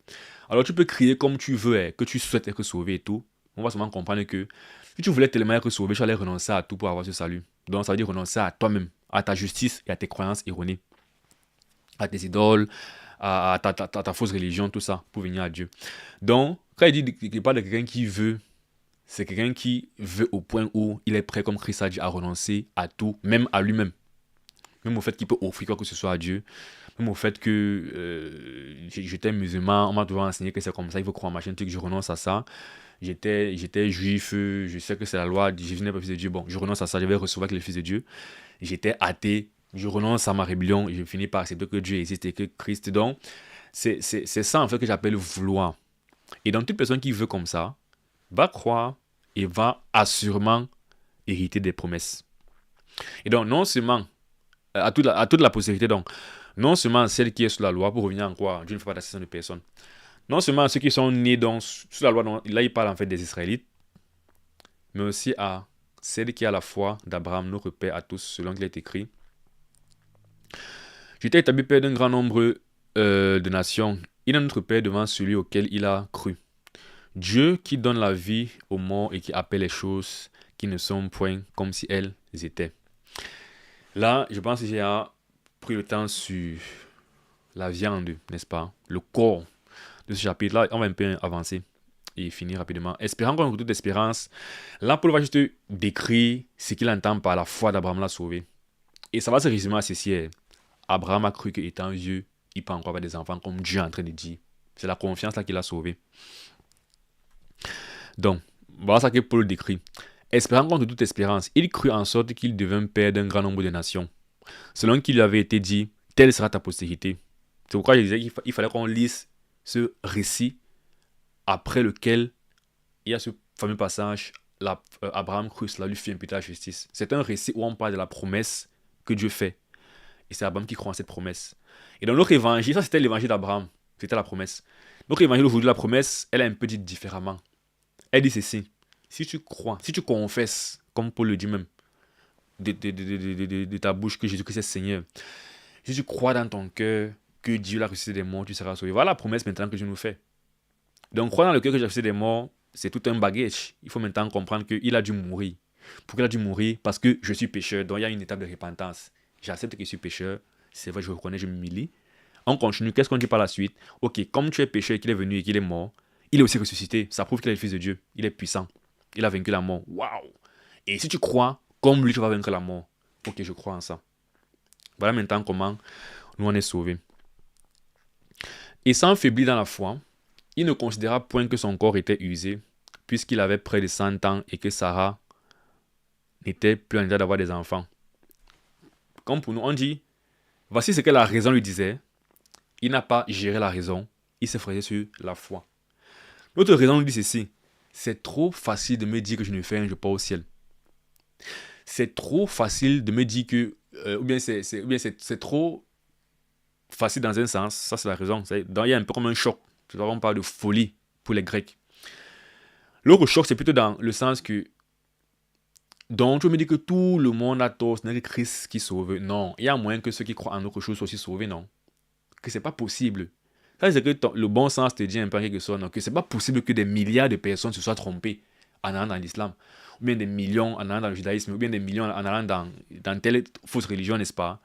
Speaker 1: alors tu peux crier comme tu veux, que tu souhaites être sauvé et tout. On va seulement comprendre que si tu voulais tellement être sauvé, tu allais renoncer à tout pour avoir ce salut. Donc, ça veut dire renoncer à toi-même, à ta justice et à tes croyances erronées, à tes idoles, à ta fausse religion, tout ça, pour venir à Dieu. Donc, quand il dit qu'il parle de quelqu'un qui veut, c'est quelqu'un qui veut au point où il est prêt, comme Christ a dit, à renoncer à tout, même à lui-même. Même au fait qu'il peut offrir quoi que ce soit à Dieu. Même au fait que j'étais musulman, on m'a toujours enseigné que c'est comme ça, il faut croire en machin, que je renonce à ça. J'étais juif, je sais que c'est la loi, Jésus n'est pas fils de Dieu, bon, je renonce à ça, je vais recevoir que le fils de Dieu. J'étais athée, je renonce à ma rébellion, et je finis par accepter que Dieu existe et que Christ. Donc, c'est ça en fait que j'appelle vouloir. Et donc, toute personne qui veut comme ça, va croire et va assurément hériter des promesses. Et donc, non seulement, à toute la postérité, donc, non seulement celle qui est sous la loi, pour revenir en quoi Dieu ne fait pas d'acception de personne, non seulement ceux qui sont nés sous la loi, donc, là il parle en fait des Israélites, mais aussi à celle qui a la foi d'Abraham, notre père à tous, selon qu'il est écrit. J'étais établi père d'un grand nombre de nations. Il est notre père devant celui auquel il a cru. Dieu qui donne la vie aux morts et qui appelle les choses qui ne sont point comme si elles étaient. Là, je pense que j'ai pris le temps sur la viande, n'est-ce pas? Le corps de ce chapitre-là. On va un peu avancer et finir rapidement. Espérant qu'on ait toute espérance. Là, Paul va juste décrire ce qu'il entend par la foi d'Abraham l'a sauvé. Et ça va se résumer à ceci. Abraham a cru qu'étant vieux, il peut encore avoir des enfants, comme Dieu est en train de dire. C'est la confiance là qu'il a sauvé. Donc, voilà ça que Paul décrit. Espérant contre toute espérance, il crut en sorte qu'il devint père d'un grand nombre de nations. Selon qu'il lui avait été dit, telle sera ta postérité. C'est pourquoi je disais qu'il fallait qu'on lise ce récit après lequel il y a ce fameux passage, Abraham crut, cela lui fit imputer la justice. C'est un récit où on parle de la promesse que Dieu fait. Et c'est Abraham qui croit en cette promesse. Et dans l'autre évangile, ça c'était l'évangile d'Abraham. C'était la promesse. Notre évangile aujourd'hui, la promesse, elle est un peu dite différemment. Elle dit ceci. Si tu crois, si tu confesses, comme Paul le dit même, de ta bouche que Jésus-Christ est Seigneur, si tu crois dans ton cœur que Dieu l'a ressuscité des morts, tu seras sauvé. Voilà la promesse maintenant que Dieu nous fait. Donc, croire dans le cœur que j'ai ressuscité des morts, c'est tout un bagage. Il faut maintenant comprendre qu'il a dû mourir. Pourquoi il a dû mourir? Parce que je suis pécheur. Donc, il y a une étape de repentance. J'accepte que je suis pécheur. C'est vrai, je reconnais, je m'humilie. On continue. Qu'est-ce qu'on dit par la suite? Ok, comme tu es pécheur et qu'il est venu et qu'il est mort, il est aussi ressuscité. Ça prouve qu'il est le Fils de Dieu. Il est puissant. Il a vaincu la mort. Waouh! Et si tu crois, comme lui, tu vas vaincre la mort. Ok, je crois en ça. Voilà maintenant comment nous on est sauvés. Et sans faiblir dans la foi, il ne considéra point que son corps était usé, puisqu'il avait près de 100 ans et que Sarah n'était plus en état d'avoir des enfants. Comme pour nous, on dit, voici ce que la raison lui disait. Il n'a pas géré la raison, il s'est fondé sur la foi. L'autre raison nous dit ceci. C'est trop facile de me dire que je ne fais rien, je pars au ciel. C'est trop facile de me dire que... ou bien c'est trop facile dans un sens, ça c'est la raison. Il y a un peu comme un choc. On parle de folie pour les Grecs. L'autre choc, c'est plutôt dans le sens que... Donc, tu me dis que tout le monde a tort, ce n'est que Christ qui sauve. Non, il y a moyen que ceux qui croient en autre chose soient aussi sauvés, non. Que c'est pas possible. Ça, c'est que le bon sens te dit un peu quelque chose, non. Que c'est pas possible que des milliards de personnes se soient trompées en allant dans l'islam. Ou bien des millions en allant dans le judaïsme. Ou bien des millions en allant dans telle fausse religion, n'est-ce pas?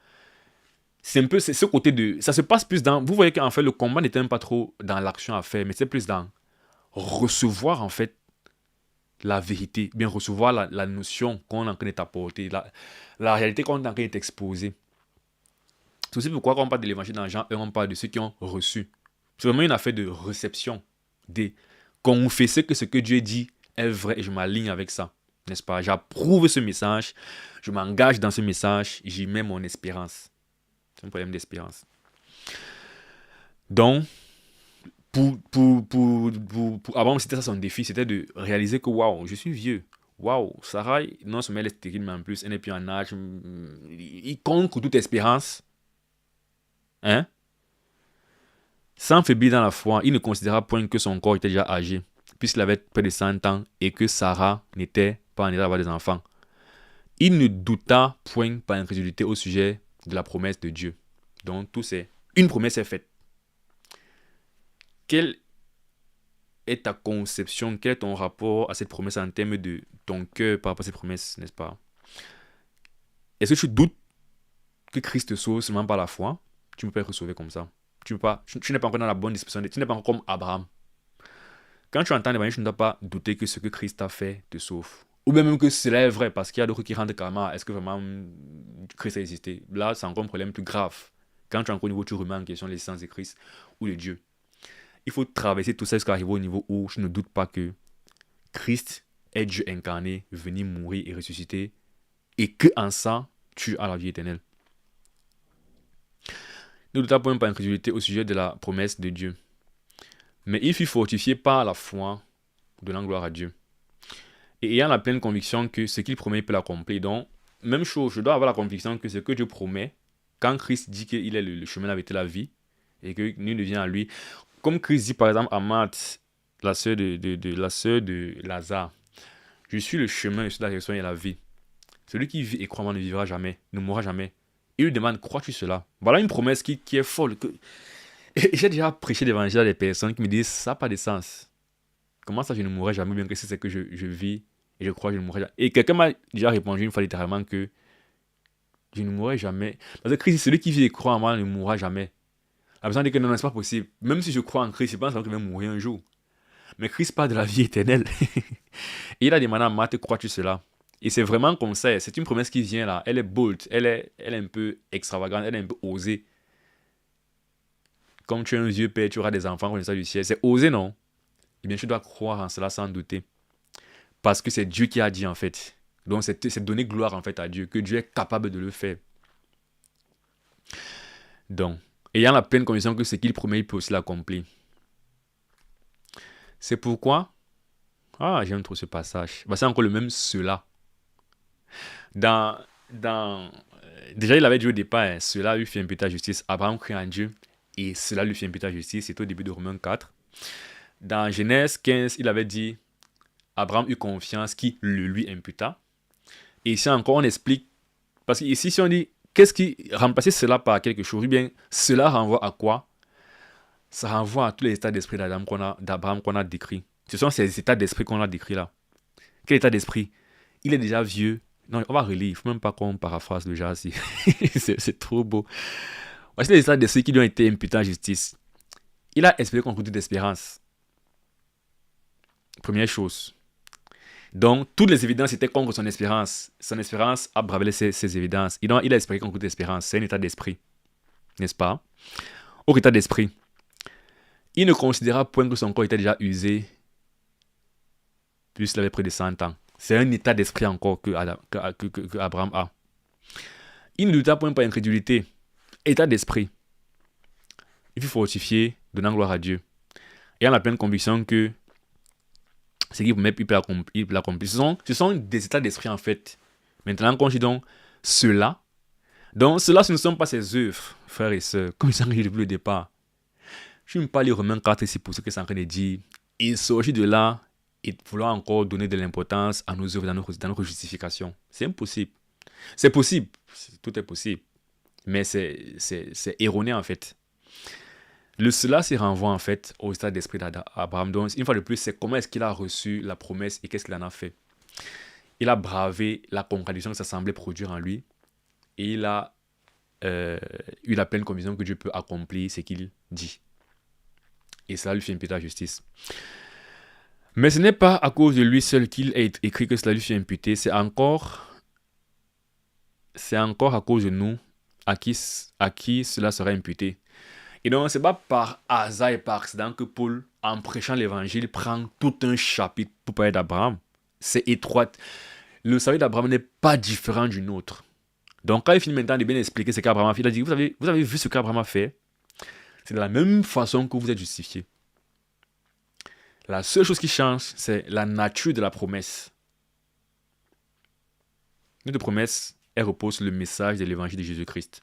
Speaker 1: C'est un peu ce côté de... Ça se passe plus dans... Vous voyez qu'en fait, le combat n'était même pas trop dans l'action à faire, mais c'est plus dans recevoir, en fait, la vérité, bien recevoir la notion qu'on est en train de t'apporter, la réalité qu'on est en train de t'exposer. C'est aussi pourquoi quand on parle de l'évangile dans Jean 1, on parle de ceux qui ont reçu. C'est vraiment une affaire de réception, de confesser que ce que Dieu dit est vrai et je m'aligne avec ça, n'est-ce pas? J'approuve ce message, je m'engage dans ce message, j'y mets mon espérance. C'est un problème d'espérance. Donc, avant, c'était ça son défi, c'était de réaliser que waouh, je suis vieux. Waouh, Sarah, non seulement elle est stérile, mais en plus, elle n'est plus en âge. Il conque toute espérance. Hein? Sans faiblir dans la foi, il ne considéra point que son corps était déjà âgé, puisqu'il avait près de 100 ans et que Sarah n'était pas en état d'avoir des enfants. Il ne douta point par incrédulité au sujet de la promesse de Dieu. Donc, une promesse est faite. Quelle est ta conception, quel est ton rapport à cette promesse en termes de ton cœur par rapport à cette promesse, n'est-ce pas? Est-ce que tu doutes que Christ te sauve seulement par la foi? Tu ne peux pas être sauvé comme ça. Tu n'es pas encore dans la bonne disposition. Tu n'es pas encore comme Abraham. Quand tu entends l'évangile, tu ne dois pas douter que ce que Christ a fait te sauve. Ou bien même que cela est vrai, parce qu'il y a d'autres qui rendent carrément, est-ce que vraiment Christ a existé? Là, c'est encore un problème plus grave. Quand tu es encore au niveau où tu remets en question l'existence de Christ ou de Dieu. Il faut traverser tout ça jusqu'à arriver au niveau où je ne doute pas que Christ est Dieu incarné, venu mourir et ressusciter, et que en ça, tu as la vie éternelle. Ne doute pas incrédulité au sujet de la promesse de Dieu. Mais il fut fortifié par la foi, donnant gloire à Dieu. Et ayant la pleine conviction que ce qu'il promet, il peut l'accomplir. Donc, même chose, je dois avoir la conviction que ce que Dieu promet, quand Christ dit qu'il est le chemin, la vérité, la vie, et que nul ne vient à lui, comme Christ dit par exemple à Marthe, la sœur de Lazare, je suis le chemin, je suis la résurrection et la vie. Celui qui vit et croit en moi ne vivra jamais, ne mourra jamais. Il lui demande, crois-tu cela? Voilà une promesse qui est folle. Et j'ai déjà prêché l'évangile à des personnes qui me disent, ça n'a pas de sens. Comment ça, je ne mourrai jamais, bien que c'est que je vis et je crois que je ne mourrai jamais. Et quelqu'un m'a déjà répondu une fois littéralement que je ne mourrai jamais. Parce que Christ, celui qui vit et croit en moi ne mourra jamais. La personne dit que non, c'est pas possible. Même si je crois en Christ, je pense que je vais mourir un jour. Mais Christ parle de la vie éternelle. Et il a demandé à Marthe, crois-tu cela? Et c'est vraiment comme ça. C'est une promesse qui vient là. Elle est bold. Elle est un peu extravagante. Elle est un peu osée. Comme tu es un vieux père, tu auras des enfants comme ça du ciel. C'est osé, non? Eh bien, tu dois croire en cela sans douter. Parce que c'est Dieu qui a dit en fait. Donc c'est donner gloire en fait à Dieu. Que Dieu est capable de le faire. Donc, ayant la pleine conviction que ce qu'il promet, il peut aussi l'accomplir. C'est pourquoi... Ah, j'aime trop ce passage. C'est encore le même cela. Déjà, il avait dit au départ, cela lui fait imputer à justice. Abraham crie en Dieu. et cela lui fait imputer la justice. C'est au début de Romains 4. Dans Genèse 15, il avait dit Abraham eut confiance qui le lui imputa. Et ici encore, on explique, parce qu'ici, si on dit qu'est-ce qui remplacer cela par quelque chose, eh bien, cela renvoie à quoi? Ça renvoie à tous les états d'esprit d'Abraham qu'on a décrits. Ce sont ces états d'esprit qu'on a décrits là. Quel état d'esprit? Il est déjà vieux. Non, on va relire. Il ne faut même pas qu'on paraphrase déjà. C'est trop beau. Voici les états d'esprit qui lui ont été imputés en justice. Il a espéré qu'on goûte d'espérance. Première chose. Donc, toutes les évidences étaient contre son espérance. Son espérance a bravé ces évidences. Il a espéré qu'on goûte d'espérance. C'est un état d'esprit. N'est-ce pas? Autre état d'esprit. Il ne considéra point que son corps était déjà usé, puisqu'il avait près de 100 ans. C'est un état d'esprit encore que Abraham a. Il ne douta point par incrédulité. État d'esprit. Il fut fortifié, donnant gloire à Dieu. Et en la pleine conviction que ce qu'il peut l'accomplir. Ce sont des états d'esprit en fait. Maintenant, quand je dis donc cela, ce ne sont pas ses œuvres, frères et sœurs, comme ils ont dit depuis le départ. Je ne vais pas lire Romains 4 ici pour ce que c'est en train de dire. Il s'agit de là et de vouloir encore donner de l'importance à nos œuvres dans notre justification. C'est impossible. C'est possible. Tout est possible. Mais c'est erroné en fait. Cela se renvoie en fait au état d'esprit d'Abraham. Donc, une fois de plus, c'est comment est-ce qu'il a reçu la promesse et qu'est-ce qu'il en a fait. Il a bravé la contradiction que ça semblait produire en lui et il a eu la pleine conviction que Dieu peut accomplir ce qu'il dit. Et cela lui fait imputer la justice. Mais ce n'est pas à cause de lui seul qu'il est écrit que cela lui fait imputer. C'est encore à cause de nous à qui cela sera imputé. Et donc, ce n'est pas par hasard et par accident que Paul, en prêchant l'évangile, prend tout un chapitre pour parler d'Abraham. C'est étroit. Le salut d'Abraham n'est pas différent du nôtre. Donc, quand il finit maintenant de bien expliquer ce qu'Abraham a fait, il a dit, vous avez vu ce qu'Abraham a fait? C'est de la même façon que vous êtes justifié. La seule chose qui change, c'est la nature de la promesse. Notre promesse, elle repose sur le message de l'évangile de Jésus-Christ.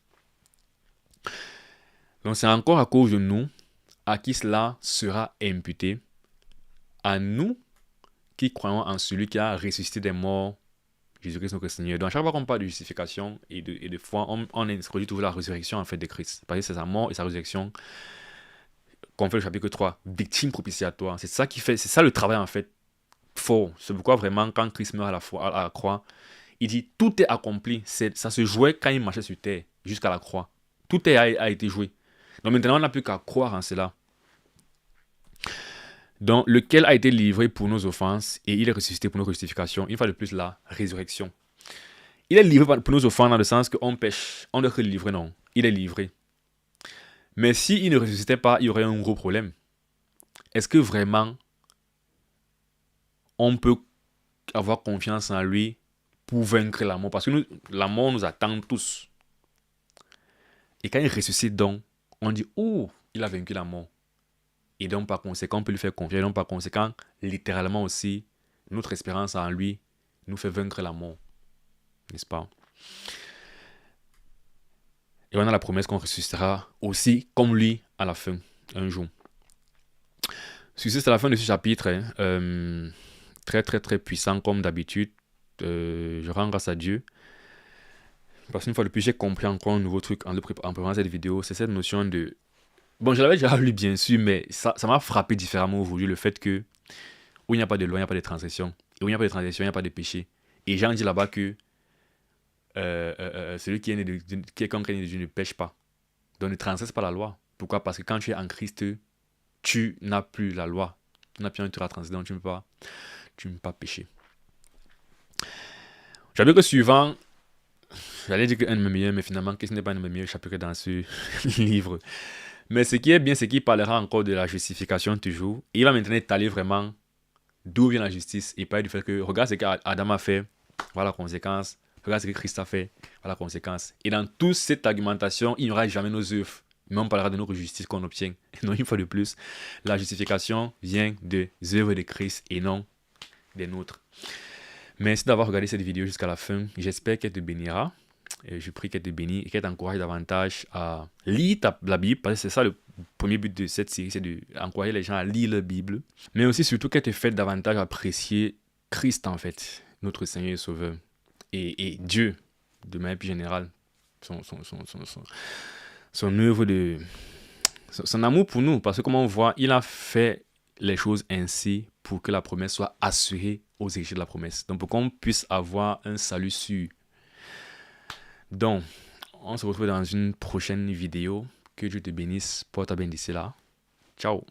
Speaker 1: Donc c'est encore à cause de nous à qui cela sera imputé, à nous qui croyons en celui qui a ressuscité des morts, Jésus-Christ notre Seigneur. Donc à chaque fois qu'on parle de justification et de foi, on introduit toujours la résurrection en fait de Christ. Parce que c'est sa mort et sa résurrection qu'on fait le chapitre 3, victime propitiatoire. C'est ça qui fait, c'est ça le travail en fait fort. C'est pourquoi vraiment quand Christ meurt à la croix, il dit tout est accompli. Ça se jouait quand il marchait sur terre jusqu'à la croix. Tout a été joué. Donc maintenant on n'a plus qu'à croire en cela. Donc lequel a été livré pour nos offenses et il est ressuscité pour nos justifications. Une fois de plus la résurrection. Il est livré pour nos offenses dans le sens qu'on pêche. On doit être livré, non. Il est livré. Mais s'il ne ressuscitait pas, il y aurait un gros problème. Est-ce que vraiment on peut avoir confiance en lui pour vaincre la mort? Parce que la mort nous attend tous. Et quand il ressuscite donc, on dit « Oh, il a vaincu la mort ». Et donc par conséquent, on peut lui faire confiance. Et donc par conséquent, littéralement aussi, notre espérance en lui nous fait vaincre la mort. N'est-ce pas? Et on a la promesse qu'on ressuscitera aussi comme lui à la fin, un jour. Ceci, c'est la fin de ce chapitre. Très, très, très puissant comme d'habitude. Je rends grâce à Dieu. Parce qu'une fois de plus, j'ai compris encore un nouveau truc en préparant cette vidéo. C'est cette notion de... Bon, je l'avais déjà lu bien sûr, mais ça m'a frappé différemment aujourd'hui. Le fait que où il n'y a pas de loi, il n'y a pas de transgression. Et où il n'y a pas de transgression, il n'y a pas de péché. Et Jean dit là-bas que celui qui est comme Dieu ne pêche pas. Donc ne transgresse pas la loi. Pourquoi? Parce que quand tu es en Christ, tu n'as plus la loi. Tu n'as plus un tour à transgresser, donc tu ne peux pas pécher. Chapitre suivant, j'allais dire qu'un de mes meilleurs, mais finalement, ce n'est pas un de mes meilleurs chapitres dans ce livre. Mais ce qui est bien, c'est qu'il parlera encore de la justification toujours. Et il va maintenant étaler vraiment d'où vient la justice. Et parler du fait que, regarde ce qu'Adam a fait, voilà la conséquence. Regarde ce que Christ a fait, voilà la conséquence. Et dans toute cette argumentation, il n'y aura jamais nos œuvres. Mais on parlera de notre justice qu'on obtient. Et non, une fois de plus, la justification vient des œuvres de Christ et non des nôtres. Merci d'avoir regardé cette vidéo jusqu'à la fin. J'espère qu'elle te bénira. Et je prie qu'elle te bénisse et qu'elle t'encourage davantage à lire la Bible, parce que c'est ça le premier but de cette série, c'est d'encourager les gens à lire la Bible, mais aussi surtout qu'elle te fait davantage apprécier Christ en fait, notre Seigneur et Sauveur, et Dieu de manière plus générale, son œuvre son amour pour nous, parce que comme on voit, il a fait les choses ainsi pour que la promesse soit assurée aux héritiers de la promesse. Donc pour qu'on puisse avoir un salut sûr. Donc, on se retrouve dans une prochaine vidéo. Que Dieu te bénisse. Porte-toi bien d'ici là. Ciao.